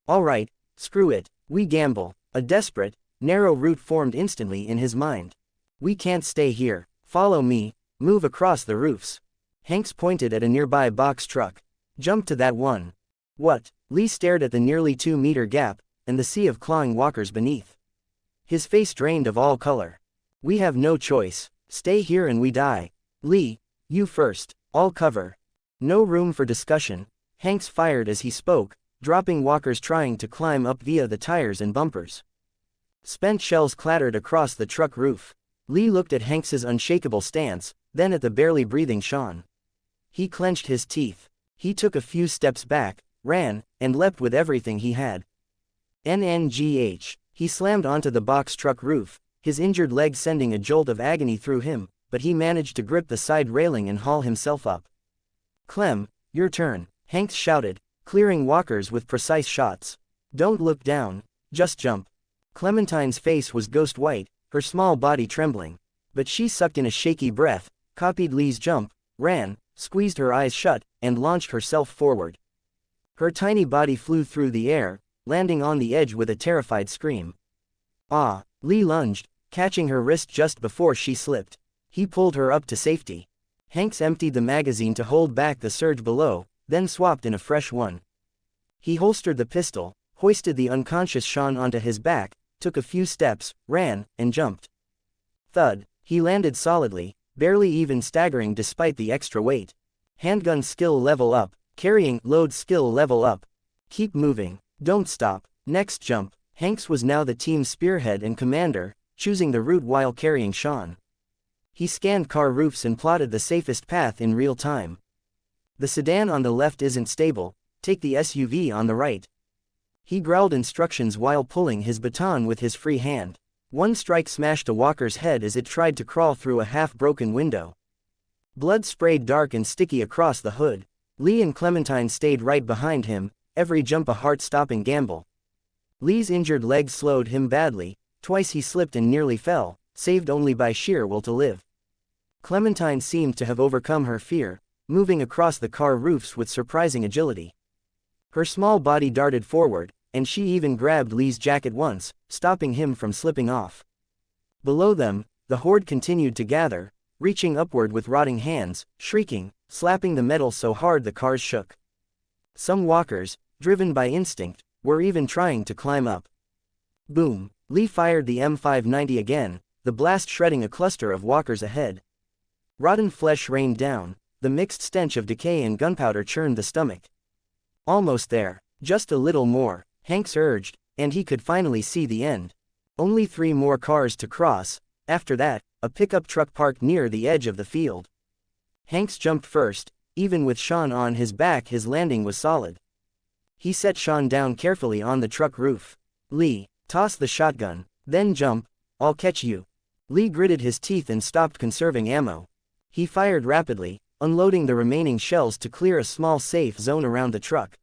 All right, screw it, we gamble. A desperate, narrow route formed instantly in his mind. We can't stay here. Follow me, move across the roofs. Hanks pointed at a nearby box truck. Jump to that one. What? Lee stared at the nearly 2-meter gap, and the sea of clawing walkers beneath. His face drained of all color. We have no choice. Stay here and we die. Lee, you first. I'll cover. No room for discussion. Hanks fired as he spoke, dropping walkers trying to climb up via the tires and bumpers. Spent shells clattered across the truck roof. Lee looked at Hanks's unshakable stance, then at the barely breathing Sean. He clenched his teeth. He took a few steps back, ran, and leapt with everything he had. NNGH. He slammed onto the box truck roof, his injured leg sending a jolt of agony through him, but he managed to grip the side railing and haul himself up. Clem, your turn, Hanks shouted, clearing walkers with precise shots. Don't look down, just jump. Clementine's face was ghost white, her small body trembling. But she sucked in a shaky breath, copied Lee's jump, ran, squeezed her eyes shut, and launched herself forward. Her tiny body flew through the air, landing on the edge with a terrified scream. Ah! Lee lunged, catching her wrist just before she slipped. He pulled her up to safety. Hanks emptied the magazine to hold back the surge below, then swapped in a fresh one. He holstered the pistol, hoisted the unconscious Sean onto his back, took a few steps, ran, and jumped. Thud! He landed solidly, barely even staggering despite the extra weight. Handgun skill level up, carrying load skill level up. Keep moving, don't stop. Next jump. Hanks was now the team's spearhead and commander, choosing the route while carrying Sean. He scanned car roofs and plotted the safest path in real time. The sedan on the left isn't stable, take the SUV on the right. He growled instructions while pulling his baton with his free hand. One strike smashed a walker's head as it tried to crawl through a half-broken window. Blood sprayed dark and sticky across the hood. Lee and Clementine stayed right behind him, every jump a heart-stopping gamble. Lee's injured leg slowed him badly, twice he slipped and nearly fell, saved only by sheer will to live. Clementine seemed to have overcome her fear, moving across the car roofs with surprising agility. Her small body darted forward, and she even grabbed Lee's jacket once, stopping him from slipping off. Below them, the horde continued to gather, reaching upward with rotting hands, shrieking, slapping the metal so hard the cars shook. Some walkers, driven by instinct, were even trying to climb up. Boom! Lee fired the M590 again, the blast shredding a cluster of walkers ahead. Rotten flesh rained down, the mixed stench of decay and gunpowder churned the stomach. Almost there, just a little more, Hanks urged, and he could finally see the end. Only 3 more cars to cross. After that, a pickup truck parked near the edge of the field. Hanks jumped first. Even with Sean on his back, his landing was solid. He set Sean down carefully on the truck roof. Lee, toss the shotgun, then jump, I'll catch you. Lee gritted his teeth and stopped conserving ammo. He fired rapidly, unloading the remaining shells to clear a small safe zone around the truck.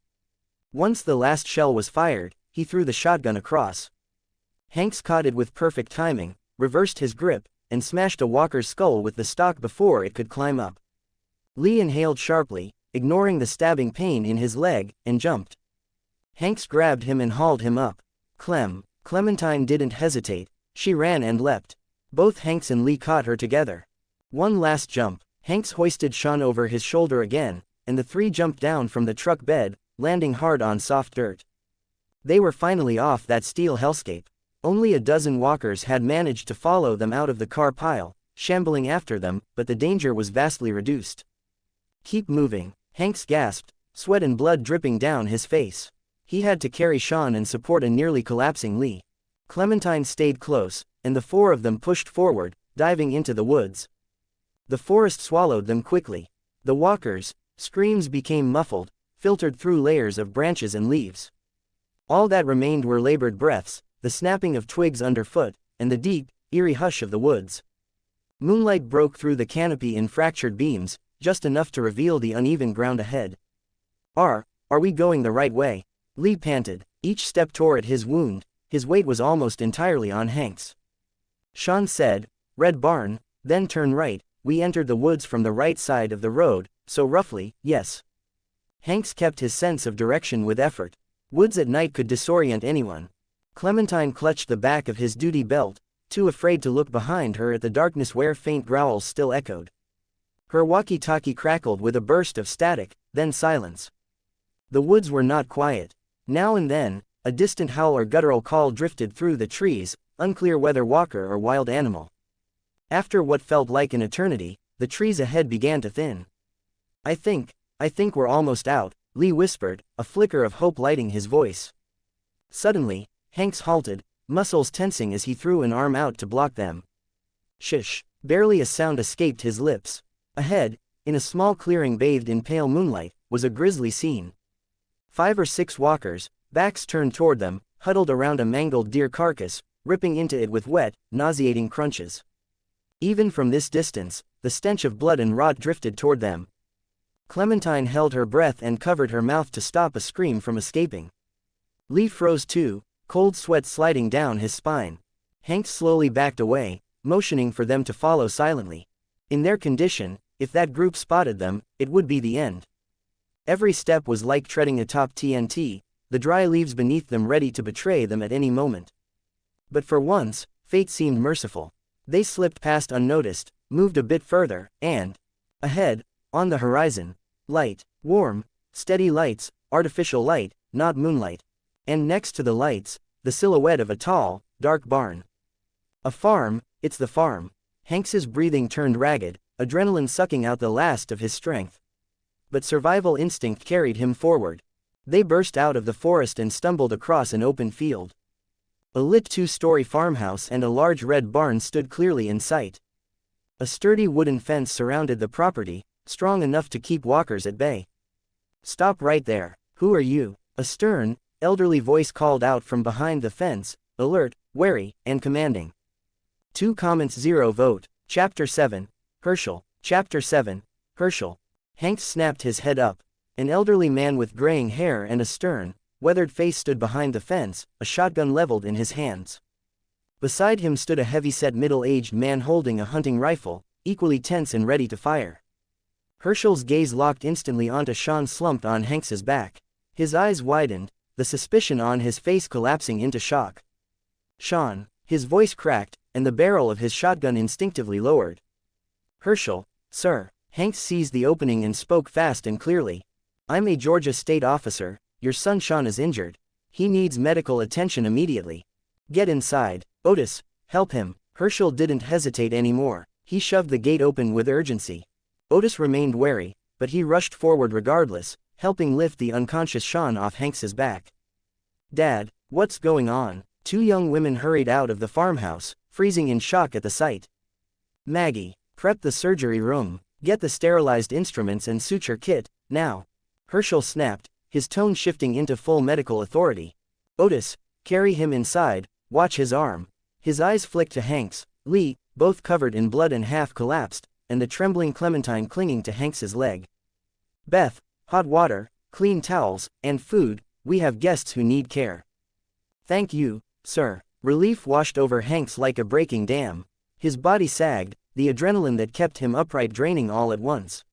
Once the last shell was fired, he threw the shotgun across. Hanks caught it with perfect timing, reversed his grip, and smashed a walker's skull with the stock before it could climb up. Lee inhaled sharply, ignoring the stabbing pain in his leg, and jumped. Hanks grabbed him and hauled him up. Clementine didn't hesitate, she ran and leapt. Both Hanks and Lee caught her together. One last jump, Hanks hoisted Sean over his shoulder again, and the 3 jumped down from the truck bed, landing hard on soft dirt. They were finally off that steel hellscape. Only a dozen walkers had managed to follow them out of the car pile, shambling after them, but the danger was vastly reduced. Keep moving, Hanks gasped, sweat and blood dripping down his face. He had to carry Sean and support a nearly collapsing Lee. Clementine stayed close, and the 4 of them pushed forward, diving into the woods. The forest swallowed them quickly. The walkers' screams became muffled, filtered through layers of branches and leaves. All that remained were labored breaths, the snapping of twigs underfoot, and the deep, eerie hush of the woods. Moonlight broke through the canopy in fractured beams, just enough to reveal the uneven ground ahead. Are we going the right way? Lee panted, each step tore at his wound, his weight was almost entirely on Hanks. Sean said, Red Barn, then turn right, we entered the woods from the right side of the road, so roughly, yes. Hanks kept his sense of direction with effort. Woods at night could disorient anyone. Clementine clutched the back of his duty belt, too afraid to look behind her at the darkness where faint growls still echoed. Her walkie-talkie crackled with a burst of static, then silence. The woods were not quiet. Now and then, a distant howl or guttural call drifted through the trees, unclear whether walker or wild animal. After what felt like an eternity, the trees ahead began to thin. I think we're almost out, Lee whispered, a flicker of hope lighting his voice. Suddenly, Hanks halted, muscles tensing as he threw an arm out to block them. Shush! Barely a sound escaped his lips. Ahead, in a small clearing bathed in pale moonlight, was a grisly scene. 5 or 6 walkers, backs turned toward them, huddled around a mangled deer carcass, ripping into it with wet, nauseating crunches. Even from this distance, the stench of blood and rot drifted toward them. Clementine held her breath and covered her mouth to stop a scream from escaping. Lee froze too, cold sweat sliding down his spine. Hanks slowly backed away, motioning for them to follow silently. In their condition, if that group spotted them, it would be the end. Every step was like treading atop TNT, the dry leaves beneath them ready to betray them at any moment. But for once, fate seemed merciful. They slipped past unnoticed, moved a bit further, and ahead, on the horizon, light, warm, steady lights, artificial light, not moonlight. And next to the lights, the silhouette of a tall, dark barn. A farm, it's the farm. Hanks's breathing turned ragged, adrenaline sucking out the last of his strength. But survival instinct carried him forward. They burst out of the forest and stumbled across an open field. A lit two-story farmhouse and a large red barn stood clearly in sight. A sturdy wooden fence surrounded the property, strong enough to keep walkers at bay. "Stop right there. Who are you?" A stern, elderly voice called out from behind the fence, alert, wary, and commanding. 2 comments 0 vote. Chapter 7. Herschel. Chapter 7. Herschel. Hanks snapped his head up. An elderly man with graying hair and a stern, weathered face stood behind the fence, a shotgun leveled in his hands. Beside him stood a heavy-set middle-aged man holding a hunting rifle, equally tense and ready to fire. Herschel's gaze locked instantly onto Sean slumped on Hanks's back. His eyes widened, the suspicion on his face collapsing into shock. "Sean," his voice cracked, and the barrel of his shotgun instinctively lowered. "Herschel, sir." Hanks seized the opening and spoke fast and clearly. "I'm a Georgia state officer. Your son Sean is injured. He needs medical attention immediately. Get inside. Otis, help him." Herschel didn't hesitate anymore. He shoved the gate open with urgency. Otis remained wary, but he rushed forward regardless, helping lift the unconscious Sean off Hanks's back. "Dad, what's going on?" 2 young women hurried out of the farmhouse, freezing in shock at the sight. "Maggie, prep the surgery room. Get the sterilized instruments and suture kit, now." Herschel snapped, his tone shifting into full medical authority. "Otis, carry him inside, watch his arm." His eyes flicked to Hanks, Lee, both covered in blood and half collapsed, and the trembling Clementine clinging to Hanks's leg. "Beth, hot water, clean towels, and food, we have guests who need care." "Thank you, sir." Relief washed over Hanks like a breaking dam. His body sagged, the adrenaline that kept him upright draining all at once.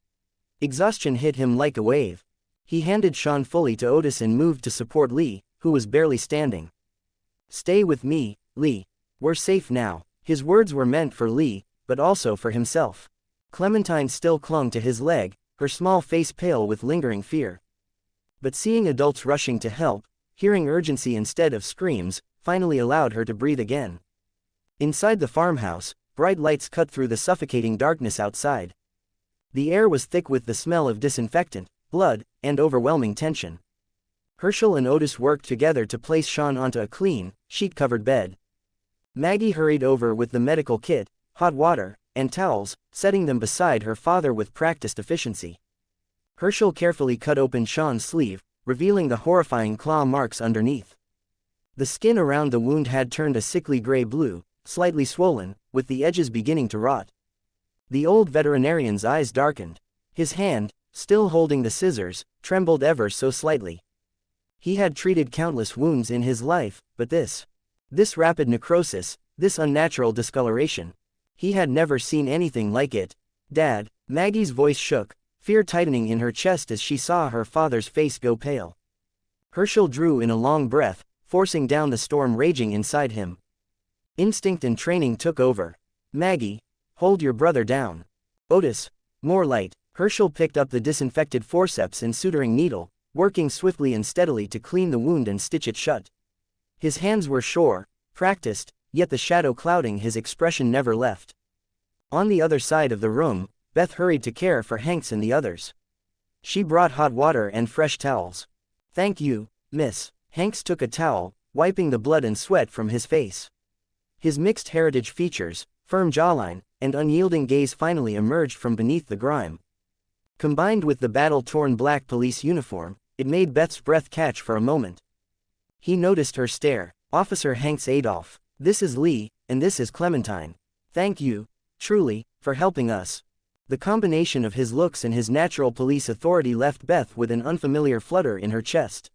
Exhaustion hit him like a wave. He handed Sean fully to Otis and moved to support Lee, who was barely standing. "Stay with me, Lee. We're safe now." His words were meant for Lee, but also for himself. Clementine still clung to his leg, her small face pale with lingering fear. But seeing adults rushing to help, hearing urgency instead of screams, finally allowed her to breathe again. Inside the farmhouse, bright lights cut through the suffocating darkness outside. The air was thick with the smell of disinfectant, blood, and overwhelming tension. Herschel and Otis worked together to place Sean onto a clean, sheet-covered bed. Maggie hurried over with the medical kit, hot water, and towels, setting them beside her father with practiced efficiency. Herschel carefully cut open Sean's sleeve, revealing the horrifying claw marks underneath. The skin around the wound had turned a sickly gray blue, slightly swollen, with the edges beginning to rot. The old veterinarian's eyes darkened. His hand, still holding the scissors, trembled ever so slightly. He had treated countless wounds in his life, but this rapid necrosis, this unnatural discoloration, he had never seen anything like it. "Dad," Maggie's voice shook, fear tightening in her chest as she saw her father's face go pale. Herschel drew in a long breath, forcing down the storm raging inside him. Instinct and training took over. "Maggie, hold your brother down." "Otis, more light." Herschel picked up the disinfected forceps and suturing needle, working swiftly and steadily to clean the wound and stitch it shut. His hands were sure, practiced, yet the shadow clouding his expression never left. On the other side of the room, Beth hurried to care for Hanks and the others. She brought hot water and fresh towels. "Thank you, miss." Hanks took a towel, wiping the blood and sweat from his face. His mixed heritage features, firm jawline, and unyielding gaze finally emerged from beneath the grime. Combined with the battle-torn black police uniform, it made Beth's breath catch for a moment. He noticed her stare. "Officer Hanks Adolph, this is Lee, and this is Clementine. Thank you, truly, for helping us." The combination of his looks and his natural police authority left Beth with an unfamiliar flutter in her chest.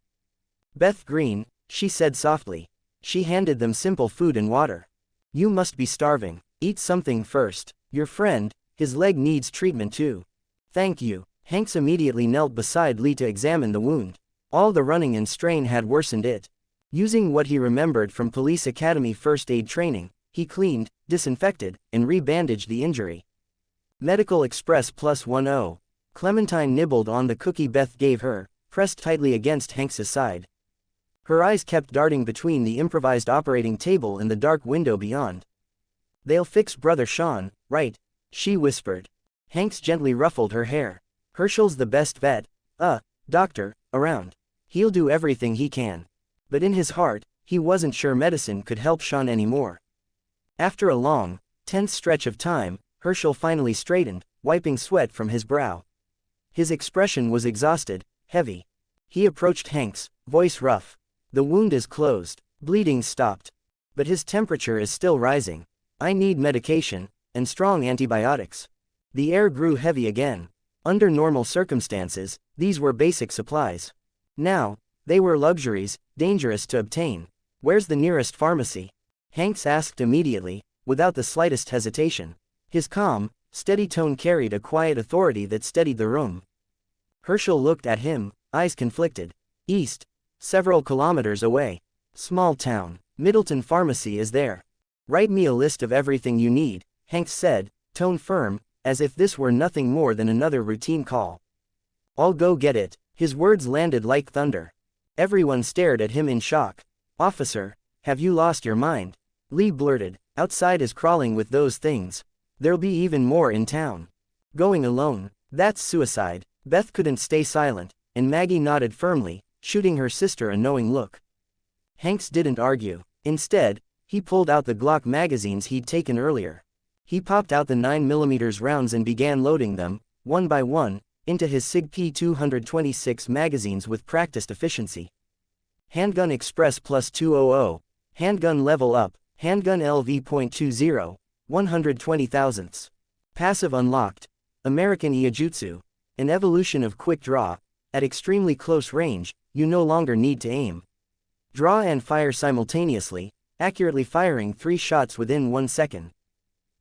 "Beth Green," she said softly. She handed them simple food and water. You must be starving. Eat something first. Your friend, his leg needs treatment too. Thank you. Hanks immediately knelt beside Lee to examine the wound. All the running and strain had worsened it. Using what he remembered from police academy first aid training, he cleaned, disinfected, and re-bandaged the injury. Medical Express +10. Clementine nibbled on the cookie Beth gave her, pressed tightly against Hanks's side. Her eyes kept darting between the improvised operating table and the dark window beyond. They'll fix Brother Sean, right? She whispered. Hanks gently ruffled her hair. Herschel's the best vet, doctor, around. He'll do everything he can. But in his heart, he wasn't sure medicine could help Sean anymore. After a long, tense stretch of time, Herschel finally straightened, wiping sweat from his brow. His expression was exhausted, heavy. He approached Hanks, voice rough. The wound is closed. Bleeding stopped. But his temperature is still rising. I need medication, and strong antibiotics. The air grew heavy again. Under normal circumstances, these were basic supplies. Now, they were luxuries, dangerous to obtain. Where's the nearest pharmacy? Hanks asked immediately, without the slightest hesitation. His calm, steady tone carried a quiet authority that steadied the room. Herschel looked at him, eyes conflicted. East. Several kilometers away. Small town. Middleton Pharmacy is there. Write me a list of everything you need, Hanks said, tone firm, as if this were nothing more than another routine call. I'll go get it. His words landed like thunder. Everyone stared at him in shock. Officer, have you lost your mind? Lee blurted. Outside is crawling with those things. There'll be even more in town. Going alone, that's suicide. Beth couldn't stay silent, and Maggie nodded firmly, shooting her sister a knowing look. Hanks didn't argue. Instead, he pulled out the Glock magazines he'd taken earlier. He popped out the 9mm rounds and began loading them, one by one, into his SIG P226 magazines with practiced efficiency. Handgun Express +200, Handgun Level Up, Handgun LV.20, 120 thousandths. Passive Unlocked, American Iijutsu, an evolution of Quick Draw. At extremely close range, you no longer need to aim. Draw and fire simultaneously, accurately firing 3 shots within 1 second.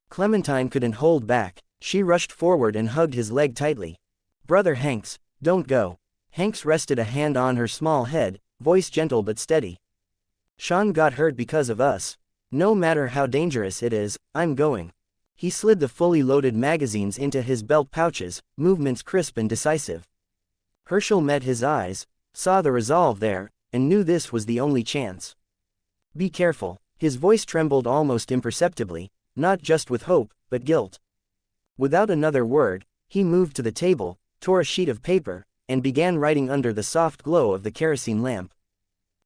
Clementine couldn't hold back. She rushed forward and hugged his leg tightly. Brother Hanks, don't go. Hanks rested a hand on her small head, voice gentle but steady. Sean got hurt because of us. No matter how dangerous it is, I'm going. He slid the fully loaded magazines into his belt pouches, movements crisp and decisive. Herschel met his eyes, saw the resolve there, and knew this was the only chance. Be careful. His voice trembled almost imperceptibly, not just with hope, but guilt. Without another word, he moved to the table, tore a sheet of paper, and began writing under the soft glow of the kerosene lamp.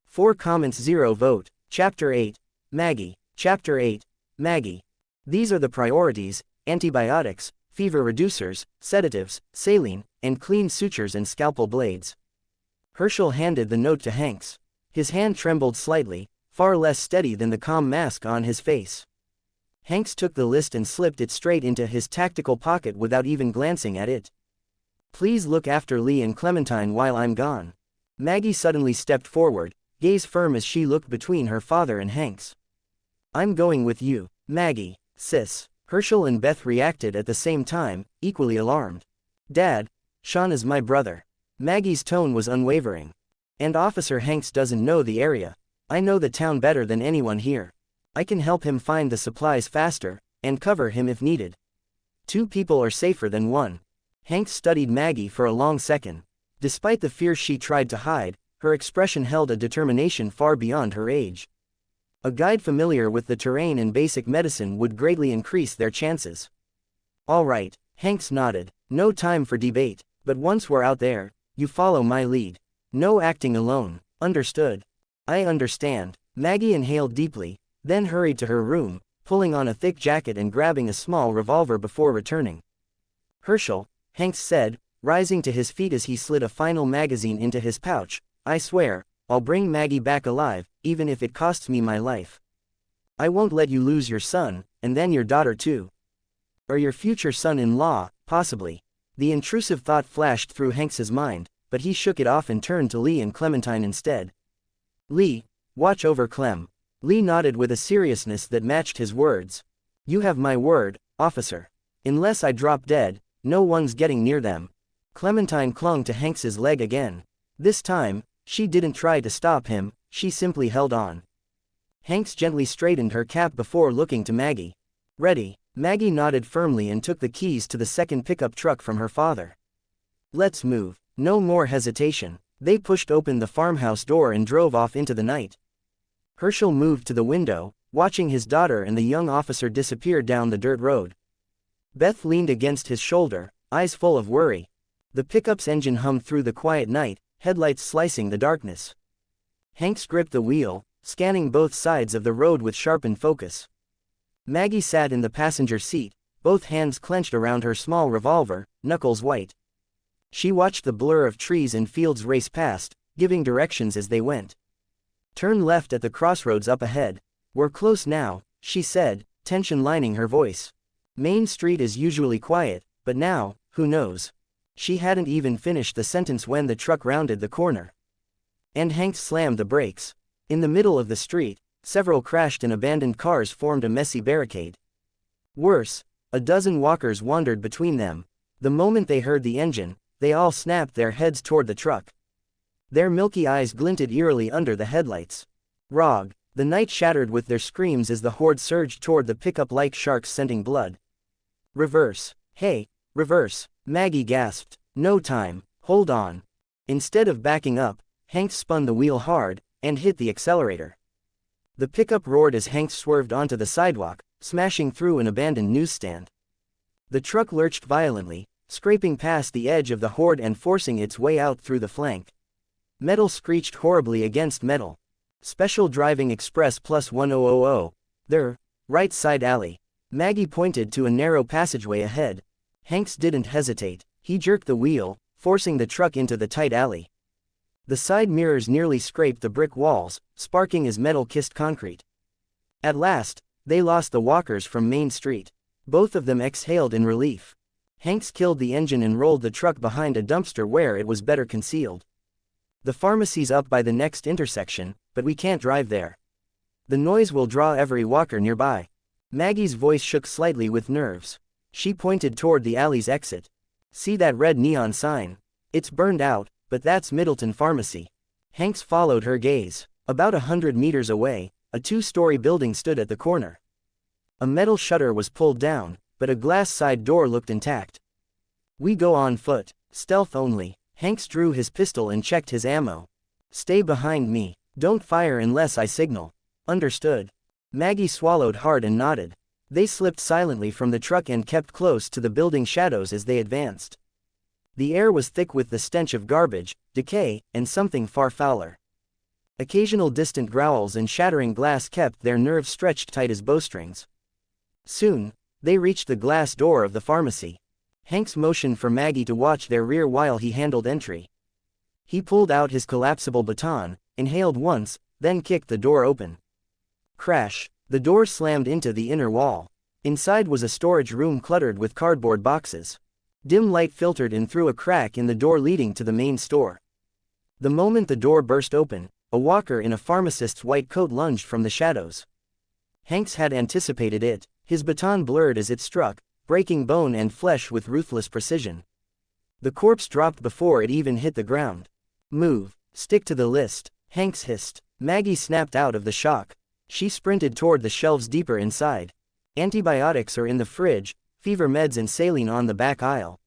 4 comments 0 vote. Chapter 8. Maggie. Chapter 8. Maggie. These are the priorities: antibiotics, fever reducers, sedatives, saline, and clean sutures and scalpel blades. Herschel handed the note to Hanks. His hand trembled slightly, far less steady than the calm mask on his face. Hanks took the list and slipped it straight into his tactical pocket without even glancing at it. Please look after Lee and Clementine while I'm gone. Maggie suddenly stepped forward, gaze firm as she looked between her father and Hanks. I'm going with you, Maggie, sis. Herschel and Beth reacted at the same time, equally alarmed. Dad, Sean is my brother. Maggie's tone was unwavering. And Officer Hanks doesn't know the area. I know the town better than anyone here. I can help him find the supplies faster, and cover him if needed. 2 people are safer than 1. Hanks studied Maggie for a long second. Despite the fear she tried to hide, her expression held a determination far beyond her age. A guide familiar with the terrain and basic medicine would greatly increase their chances. All right, Hanks nodded. No time for debate, but once we're out there, you follow my lead. No acting alone. Understood? I understand. Maggie inhaled deeply, then hurried to her room, pulling on a thick jacket and grabbing a small revolver before returning. Herschel, Hanks said, rising to his feet as he slid a final magazine into his pouch, I swear, I'll bring Maggie back alive, even if it costs me my life. I won't let you lose your son, and then your daughter too. Or your future son-in-law, possibly. The intrusive thought flashed through Hanks's mind, but he shook it off and turned to Lee and Clementine instead. Lee, watch over Clem. Lee nodded with a seriousness that matched his words. You have my word, officer. Unless I drop dead, no one's getting near them. Clementine clung to Hanks's leg again. This time, she didn't try to stop him, she simply held on. Hanks gently straightened her cap before looking to Maggie. Ready. Maggie nodded firmly and took the keys to the second pickup truck from her father. Let's move. No more hesitation. They pushed open the farmhouse door and drove off into the night. Herschel moved to the window, watching his daughter and the young officer disappear down the dirt road. Beth leaned against his shoulder, eyes full of worry. The pickup's engine hummed through the quiet night, headlights slicing the darkness. Hanks gripped the wheel, scanning both sides of the road with sharpened focus. Maggie sat in the passenger seat, both hands clenched around her small revolver, knuckles white. She watched the blur of trees and fields race past, giving directions as they went. Turn left at the crossroads up ahead. We're close now, she said, tension lining her voice. Main Street is usually quiet, but now, who knows? She hadn't even finished the sentence when the truck rounded the corner. And Hanks slammed the brakes. In the middle of the street, several crashed and abandoned cars formed a messy barricade. Worse, a dozen walkers wandered between them. The moment they heard the engine, they all snapped their heads toward the truck. Their milky eyes glinted eerily under the headlights. Rog. The night shattered with their screams as the horde surged toward the pickup like sharks scenting blood. Reverse. Hey, reverse, Maggie gasped. No time, hold on. Instead of backing up, Hanks spun the wheel hard, and hit the accelerator. The pickup roared as Hanks swerved onto the sidewalk, smashing through an abandoned newsstand. The truck lurched violently, scraping past the edge of the horde and forcing its way out through the flank. Metal screeched horribly against metal. Special Driving Express plus 1000. Their right side alley. Maggie pointed to a narrow passageway ahead. Hanks didn't hesitate. He jerked the wheel, forcing the truck into the tight alley. The side mirrors nearly scraped the brick walls, sparking as metal kissed concrete. At last, they lost the walkers from Main Street. Both of them exhaled in relief. Hanks killed the engine and rolled the truck behind a dumpster where it was better concealed. The pharmacy's up by the next intersection, but we can't drive there. The noise will draw every walker nearby. Maggie's voice shook slightly with nerves. She pointed toward the alley's exit. See that red neon sign? It's burned out, but that's Middleton Pharmacy. Hanks followed her gaze. About 100 meters away, a two-story building stood at the corner. A metal shutter was pulled down, but a glass side door looked intact. We go on foot, stealth only. Hanks drew his pistol and checked his ammo. Stay behind me. Don't fire unless I signal. Understood. Maggie swallowed hard and nodded. They slipped silently from the truck and kept close to the building shadows as they advanced. The air was thick with the stench of garbage, decay, and something far fouler. Occasional distant growls and shattering glass kept their nerves stretched tight as bowstrings. Soon, they reached the glass door of the pharmacy. Hanks motioned for Maggie to watch their rear while he handled entry. He pulled out his collapsible baton, inhaled once, then kicked the door open. Crash! The door slammed into the inner wall. Inside was a storage room cluttered with cardboard boxes. Dim light filtered in through a crack in the door leading to the main store. The moment the door burst open, a walker in a pharmacist's white coat lunged from the shadows. Hanks had anticipated it. His baton blurred as it struck, breaking bone and flesh with ruthless precision. The corpse dropped before it even hit the ground. Move. Stick to the list, Hanks hissed. Maggie snapped out of the shock. She sprinted toward the shelves deeper inside. Antibiotics are in the fridge, fever meds and saline on the back aisle.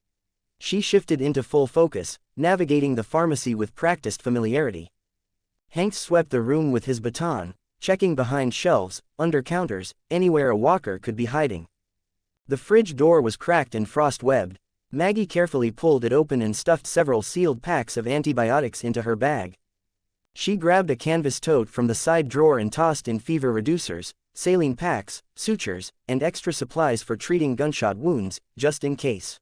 She shifted into full focus, navigating the pharmacy with practiced familiarity. Hanks swept the room with his baton, checking behind shelves, under counters, anywhere a walker could be hiding. The fridge door was cracked and frost-webbed. Maggie carefully pulled it open and stuffed several sealed packs of antibiotics into her bag. She grabbed a canvas tote from the side drawer and tossed in fever reducers, saline packs, sutures, and extra supplies for treating gunshot wounds, just in case.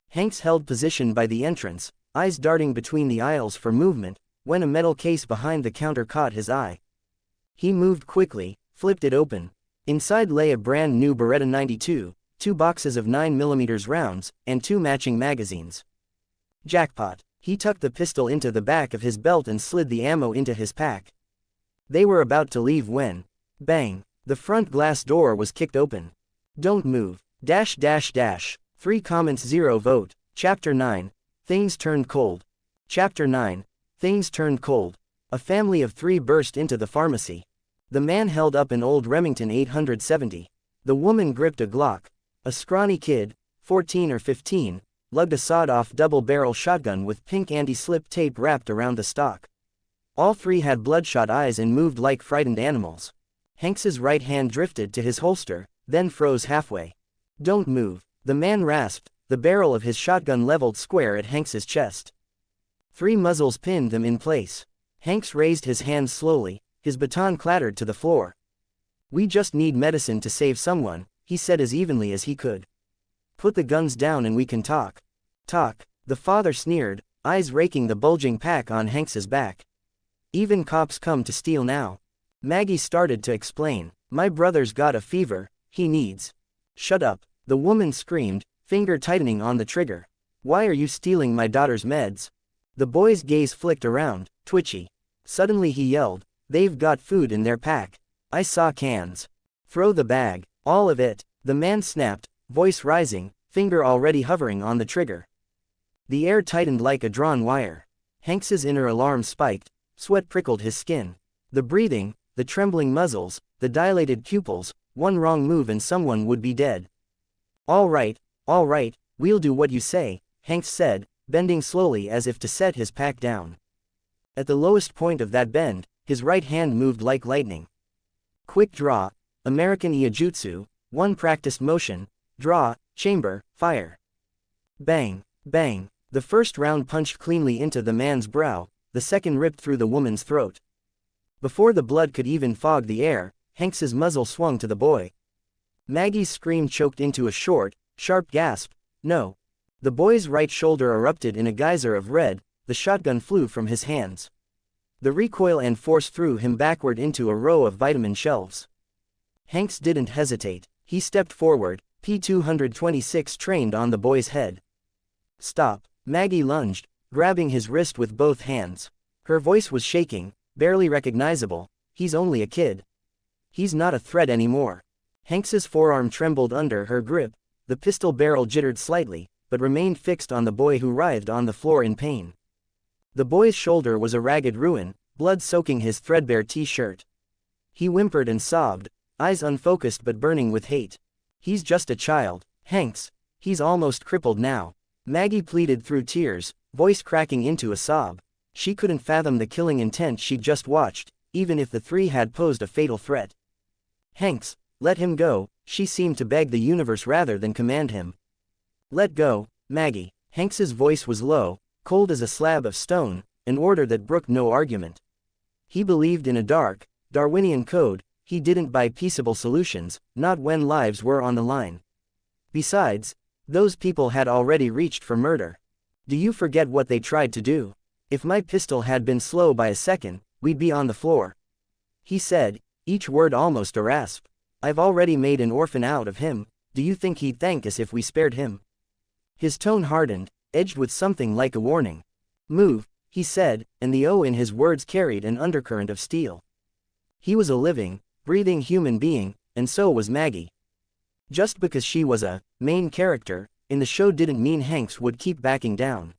Hanks held position by the entrance, eyes darting between the aisles for movement, when a metal case behind the counter caught his eye. He moved quickly, flipped it open. Inside lay a brand new Beretta 92, 2 boxes of 9mm rounds, and 2 matching magazines. Jackpot. He tucked the pistol into the back of his belt and slid the ammo into his pack. They were about to leave when Bang! The front glass door was kicked open. Don't move. Dash dash dash. 3 comments 0 vote. Chapter 9. Things turned cold. Chapter 9. Things turned cold. A family of 3 burst into the pharmacy. The man held up an old Remington 870. The woman gripped a Glock. A scrawny kid, 14 or 15, lugged a sawed-off double-barrel shotgun with pink anti-slip tape wrapped around the stock. All 3 had bloodshot eyes and moved like frightened animals. Hanks's right hand drifted to his holster, then froze halfway. Don't move, the man rasped, the barrel of his shotgun leveled square at Hanks's chest. 3 muzzles pinned them in place. Hanks raised his hands slowly, his baton clattered to the floor. We just need medicine to save someone, he said as evenly as he could. Put the guns down and we can talk. Talk, the father sneered, eyes raking the bulging pack on Hanks's back. Even cops come to steal now. Maggie started to explain. My brother's got a fever, he needs. Shut up, the woman screamed, finger tightening on the trigger. Why are you stealing my daughter's meds? The boy's gaze flicked around, twitchy. Suddenly he yelled, they've got food in their pack. I saw cans. Throw the bag, all of it, the man snapped, voice rising, finger already hovering on the trigger. The air tightened like a drawn wire. Hanks's inner alarm spiked, sweat prickled his skin. The breathing, the trembling muzzles, the dilated pupils, one wrong move and someone would be dead. All right, we'll do what you say, Hanks said, bending slowly as if to set his pack down. At the lowest point of that bend, his right hand moved like lightning. Quick draw, American Iijutsu, 1 practiced motion, draw, chamber, fire. Bang, bang, the first round punched cleanly into the man's brow, the second ripped through the woman's throat. Before the blood could even fog the air, Hanks's muzzle swung to the boy. Maggie's scream choked into a short, sharp gasp. No. The boy's right shoulder erupted in a geyser of red, the shotgun flew from his hands. The recoil and force threw him backward into a row of vitamin shelves. Hanks didn't hesitate. He stepped forward, P-226 trained on the boy's head. Stop, Maggie lunged, grabbing his wrist with both hands. Her voice was shaking, barely recognizable. He's only a kid. He's not a threat anymore. Hanks's forearm trembled under her grip, the pistol barrel jittered slightly, but remained fixed on the boy who writhed on the floor in pain. The boy's shoulder was a ragged ruin, blood soaking his threadbare t-shirt. He whimpered and sobbed, eyes unfocused but burning with hate. He's just a child, Hanks. He's almost crippled now. Maggie pleaded through tears, voice cracking into a sob. She couldn't fathom the killing intent she'd just watched, even if the 3 had posed a fatal threat. Hanks, let him go, she seemed to beg the universe rather than command him. Let go, Maggie. Hanks's voice was low, cold as a slab of stone, an order that brooked no argument. He believed in a dark, Darwinian code. He didn't buy peaceable solutions, not when lives were on the line. Besides, those people had already reached for murder. Do you forget what they tried to do? If my pistol had been slow by a second, we'd be on the floor. He said, each word almost a rasp. I've already made an orphan out of him. Do you think he'd thank us if we spared him? His tone hardened, edged with something like a warning. Move, he said, and the O in his words carried an undercurrent of steel. He was a living, breathing human being, and so was Maggie. Just because she was a main character in the show didn't mean Hanks would keep backing down.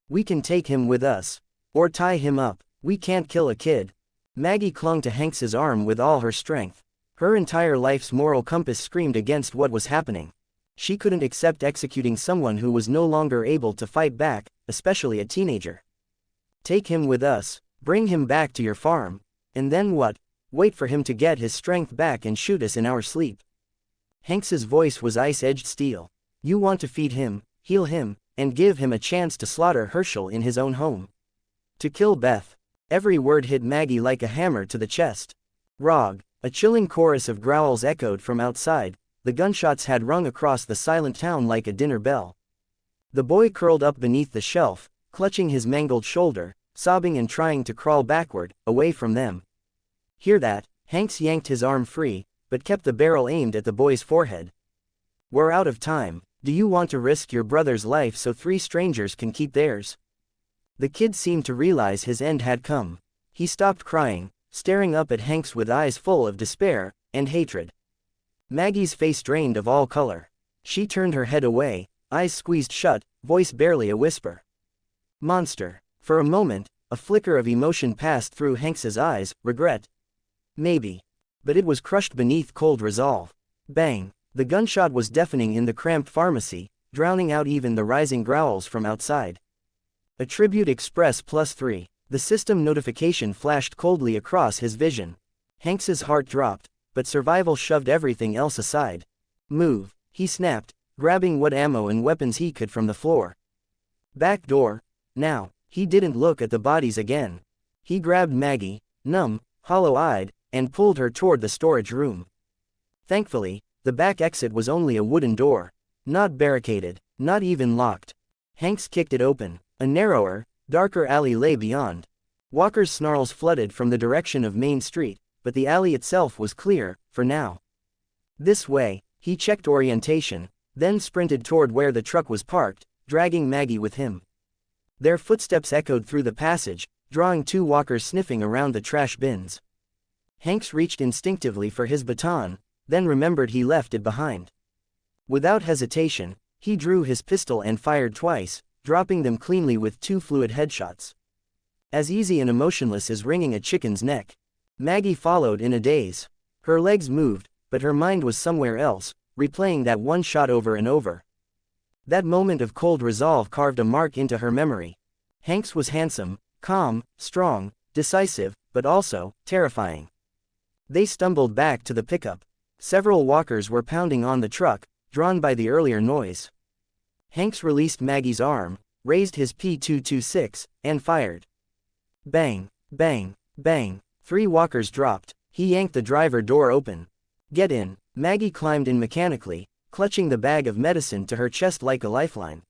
We can take him with us. Or tie him up. We can't kill a kid. Maggie clung to Hanks's arm with all her strength. Her entire life's moral compass screamed against what was happening. She couldn't accept executing someone who was no longer able to fight back, especially a teenager. Take him with us. Bring him back to your farm. And then what? Wait for him to get his strength back and shoot us in our sleep. Hanks's voice was ice-edged steel. You want to feed him, heal him, and give him a chance to slaughter Herschel in his own home. To kill Beth. Every word hit Maggie like a hammer to the chest. Rog. A chilling chorus of growls echoed from outside. The gunshots had rung across the silent town like a dinner bell. The boy curled up beneath the shelf, clutching his mangled shoulder, sobbing and trying to crawl backward, away from them. Hear that? Hanks yanked his arm free, but kept the barrel aimed at the boy's forehead. We're out of time. Do you want to risk your brother's life so 3 strangers can keep theirs? The kid seemed to realize his end had come. He stopped crying, staring up at Hanks with eyes full of despair and hatred. Maggie's face drained of all color. She turned her head away, eyes squeezed shut, voice barely a whisper. Monster. For a moment, a flicker of emotion passed through Hanks's eyes, regret. Maybe. But it was crushed beneath cold resolve. Bang. The gunshot was deafening in the cramped pharmacy, drowning out even the rising growls from outside. Attribute Express +3. The system notification flashed coldly across his vision. Hanks's heart dropped, but survival shoved everything else aside. Move, he snapped, grabbing what ammo and weapons he could from the floor. Back door. Now, he didn't look at the bodies again. He grabbed Maggie, numb, hollow-eyed, and pulled her toward the storage room. Thankfully, the back exit was only a wooden door. Not barricaded, not even locked. Hanks kicked it open. A narrower, darker alley lay beyond. Walker's snarls flooded from the direction of Main Street, but the alley itself was clear, for now. This way, he checked orientation, then sprinted toward where the truck was parked, dragging Maggie with him. Their footsteps echoed through the passage, drawing two walkers sniffing around the trash bins. Hanks reached instinctively for his baton, then remembered he left it behind. Without hesitation, he drew his pistol and fired twice, dropping them cleanly with two fluid headshots. As easy and emotionless as wringing a chicken's neck. Maggie followed in a daze. Her legs moved, but her mind was somewhere else, replaying that one shot over and over. That moment of cold resolve carved a mark into her memory. Hanks was handsome, calm, strong, decisive, but also terrifying. They stumbled back to the pickup. Several walkers were pounding on the truck, drawn by the earlier noise. Hanks released Maggie's arm, raised his .226, and fired. Bang, bang, bang. 3 walkers dropped. He yanked the driver door open. Get in. Maggie climbed in mechanically, clutching the bag of medicine to her chest like a lifeline.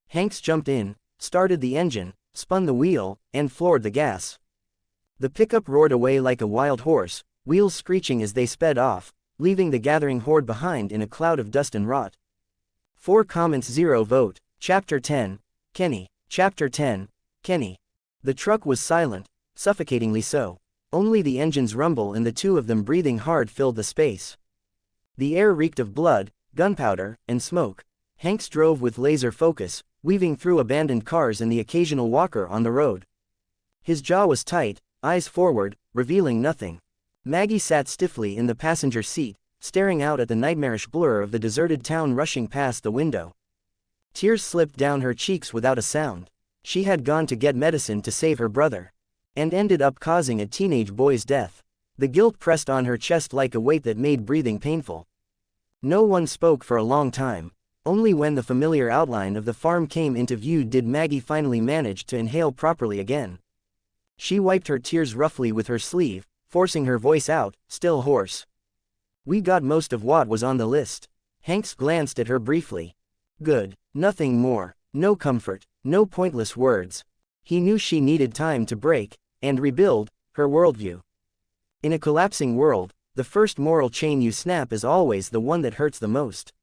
Hanks jumped in, started the engine, spun the wheel, and floored the gas. The pickup roared away like a wild horse, wheels screeching as they sped off, leaving the gathering horde behind in a cloud of dust and rot. 4 comments 0 vote. Chapter 10. Kenny. Chapter 10. Kenny. The truck was silent, suffocatingly so. Only the engine's rumble and the two of them breathing hard filled the space. The air reeked of blood, gunpowder, and smoke. Hanks drove with laser focus, weaving through abandoned cars and the occasional walker on the road. His jaw was tight, eyes forward, revealing nothing. Maggie sat stiffly in the passenger seat, staring out at the nightmarish blur of the deserted town rushing past the window. Tears slipped down her cheeks without a sound. She had gone to get medicine to save her brother. And ended up causing a teenage boy's death. The guilt pressed on her chest like a weight that made breathing painful. No one spoke for a long time. Only when the familiar outline of the farm came into view did Maggie finally manage to inhale properly again. She wiped her tears roughly with her sleeve, forcing her voice out, still hoarse. We got most of what was on the list. Hanks glanced at her briefly. Good. Nothing more. No comfort. No pointless words. He knew she needed time to break, and rebuild, her worldview. In a collapsing world, the first moral chain you snap is always the one that hurts the most.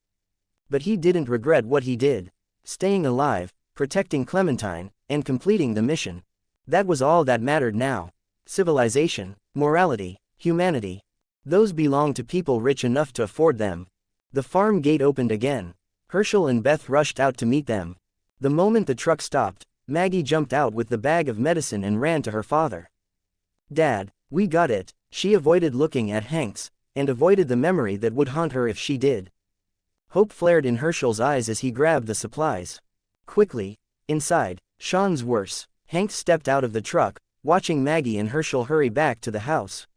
But he didn't regret what he did. Staying alive, protecting Clementine, and completing the mission. That was all that mattered now. Civilization, morality, humanity. Those belonged to people rich enough to afford them. The farm gate opened again. Herschel and Beth rushed out to meet them. The moment the truck stopped, Maggie jumped out with the bag of medicine and ran to her father. Dad, we got it. She avoided looking at Hanks, and avoided the memory that would haunt her if she did. Hope flared in Herschel's eyes as he grabbed the supplies. Quickly, inside, Sean's worse. Hanks stepped out of the truck, watching Maggie and Herschel hurry back to the house.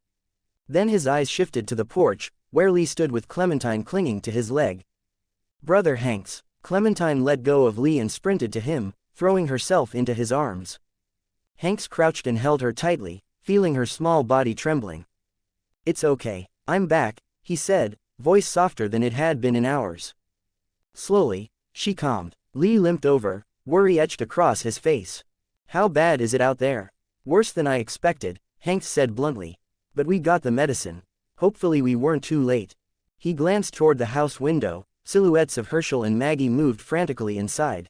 Then his eyes shifted to the porch, where Lee stood with Clementine clinging to his leg. Brother Hanks. Clementine let go of Lee and sprinted to him, throwing herself into his arms. Hanks crouched and held her tightly, feeling her small body trembling. It's okay, I'm back, he said, voice softer than it had been in hours. Slowly, she calmed. Lee limped over, worry etched across his face. How bad is it out there? Worse than I expected, Hanks said bluntly. But we got the medicine. Hopefully we weren't too late. He glanced toward the house window. Silhouettes of Herschel and Maggie moved frantically inside.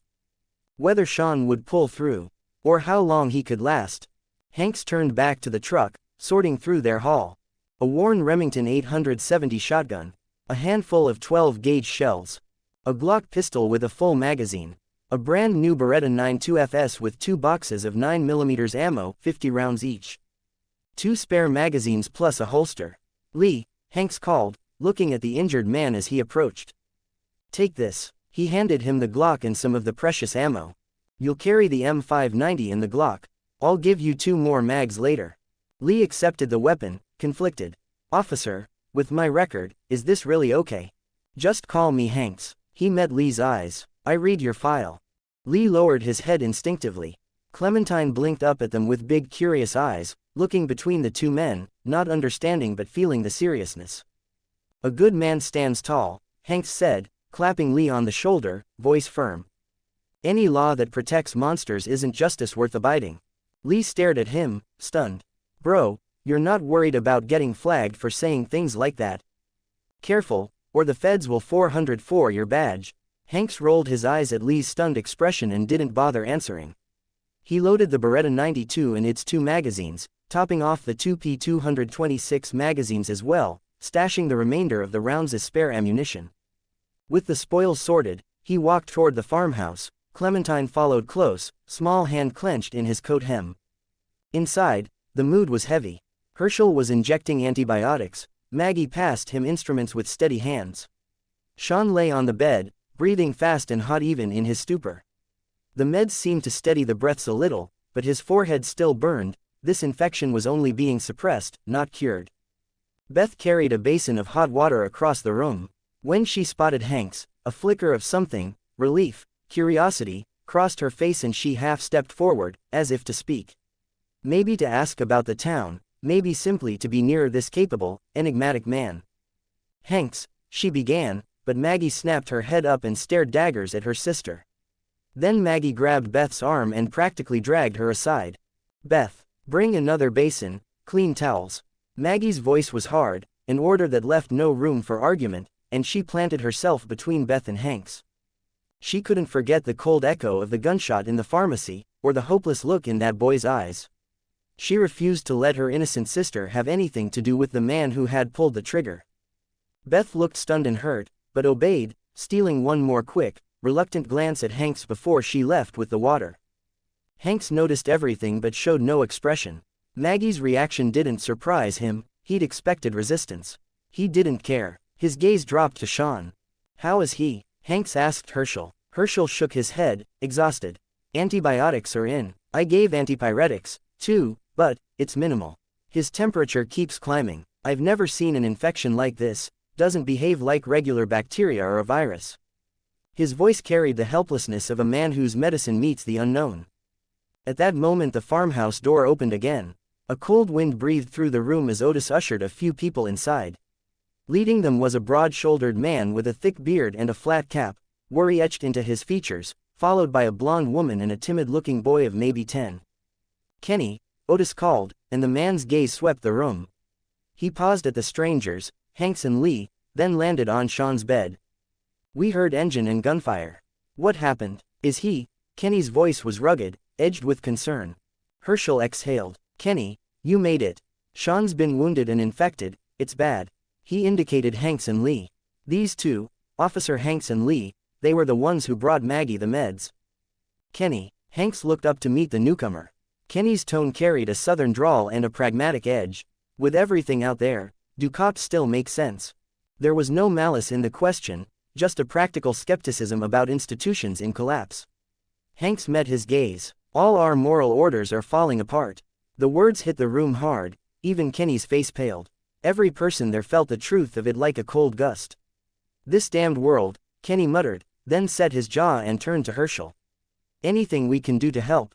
Whether Sean would pull through, or how long he could last. Hanks turned back to the truck, sorting through their haul. A worn Remington 870 shotgun, a handful of 12-gauge shells, a Glock pistol with a full magazine, a brand new Beretta 92FS with 2 boxes of 9mm ammo, 50 rounds each. 2 spare magazines plus a holster. "Lee," Hanks called, looking at the injured man as he approached. "Take this." He handed him the Glock and some of the precious ammo. "You'll carry the M590 and the Glock. I'll give you 2 more mags later." Lee accepted the weapon, conflicted. "Officer, with my record, is this really okay?" "Just call me Hanks." He met Lee's eyes. "I read your file." Lee lowered his head instinctively. Clementine blinked up at them with big curious eyes, looking between the two men, not understanding but feeling the seriousness. "A good man stands tall," Hanks said, clapping Lee on the shoulder, voice firm. "Any law that protects monsters isn't justice worth abiding." Lee stared at him, stunned. "Bro, you're not worried about getting flagged for saying things like that?" "Careful, or the feds will 404 your badge." Hanks rolled his eyes at Lee's stunned expression and didn't bother answering. He loaded the Beretta 92 and its 2 magazines, topping off the 2 P226 magazines as well, stashing the remainder of the rounds as spare ammunition. With the spoils sorted, he walked toward the farmhouse. Clementine followed close, small hand clenched in his coat hem. Inside, the mood was heavy. Herschel was injecting antibiotics. Maggie passed him instruments with steady hands. Sean lay on the bed, breathing fast and hot even in his stupor. The meds seemed to steady the breaths a little, but his forehead still burned. This infection was only being suppressed, not cured. Beth carried a basin of hot water across the room. When she spotted Hanks, a flicker of something, relief, curiosity, crossed her face and she half-stepped forward, as if to speak. Maybe to ask about the town, maybe simply to be near this capable, enigmatic man. "Hanks," she began, but Maggie snapped her head up and stared daggers at her sister. Then Maggie grabbed Beth's arm and practically dragged her aside. "Beth, bring another basin, clean towels." Maggie's voice was hard, an order that left no room for argument, and she planted herself between Beth and Hanks. She couldn't forget the cold echo of the gunshot in the pharmacy, or the hopeless look in that boy's eyes. She refused to let her innocent sister have anything to do with the man who had pulled the trigger. Beth looked stunned and hurt, but obeyed, stealing one more quick, reluctant glance at Hanks before she left with the water. Hanks noticed everything but showed no expression. Maggie's reaction didn't surprise him. He'd expected resistance. He didn't care. His gaze dropped to Sean. "How is he?" Hanks asked Herschel. Herschel shook his head, exhausted. "Antibiotics are in. I gave antipyretics, too, but it's minimal. His temperature keeps climbing. I've never seen an infection like this. Doesn't behave like regular bacteria or a virus." His voice carried the helplessness of a man whose medicine meets the unknown. At that moment the farmhouse door opened again. A cold wind breathed through the room as Otis ushered a few people inside. Leading them was a broad-shouldered man with a thick beard and a flat cap, worry etched into his features, followed by a blonde woman and a timid-looking boy of maybe 10. "Kenny," Otis called, and the man's gaze swept the room. He paused at the strangers, Hanks and Lee, then landed on Sean's bed. "We heard engine and gunfire. What happened? Is he?" Kenny's voice was rugged, edged with concern. Herschel exhaled. "Kenny, you made it. Sean's been wounded and infected. It's bad." He indicated Hanks and Lee. These two, Officer Hanks and Lee, they were the ones who brought Maggie the meds. "Kenny," Hanks looked up to meet the newcomer. Kenny's tone carried a southern drawl and a pragmatic edge. "With everything out there, do cops still make sense?" There was no malice in the question, just a practical skepticism about institutions in collapse. Hanks met his gaze. "All our moral orders are falling apart." The words hit the room hard, even Kenny's face paled. Every person there felt the truth of it like a cold gust. "This damned world," Kenny muttered, then set his jaw and turned to Herschel. "Anything we can do to help?"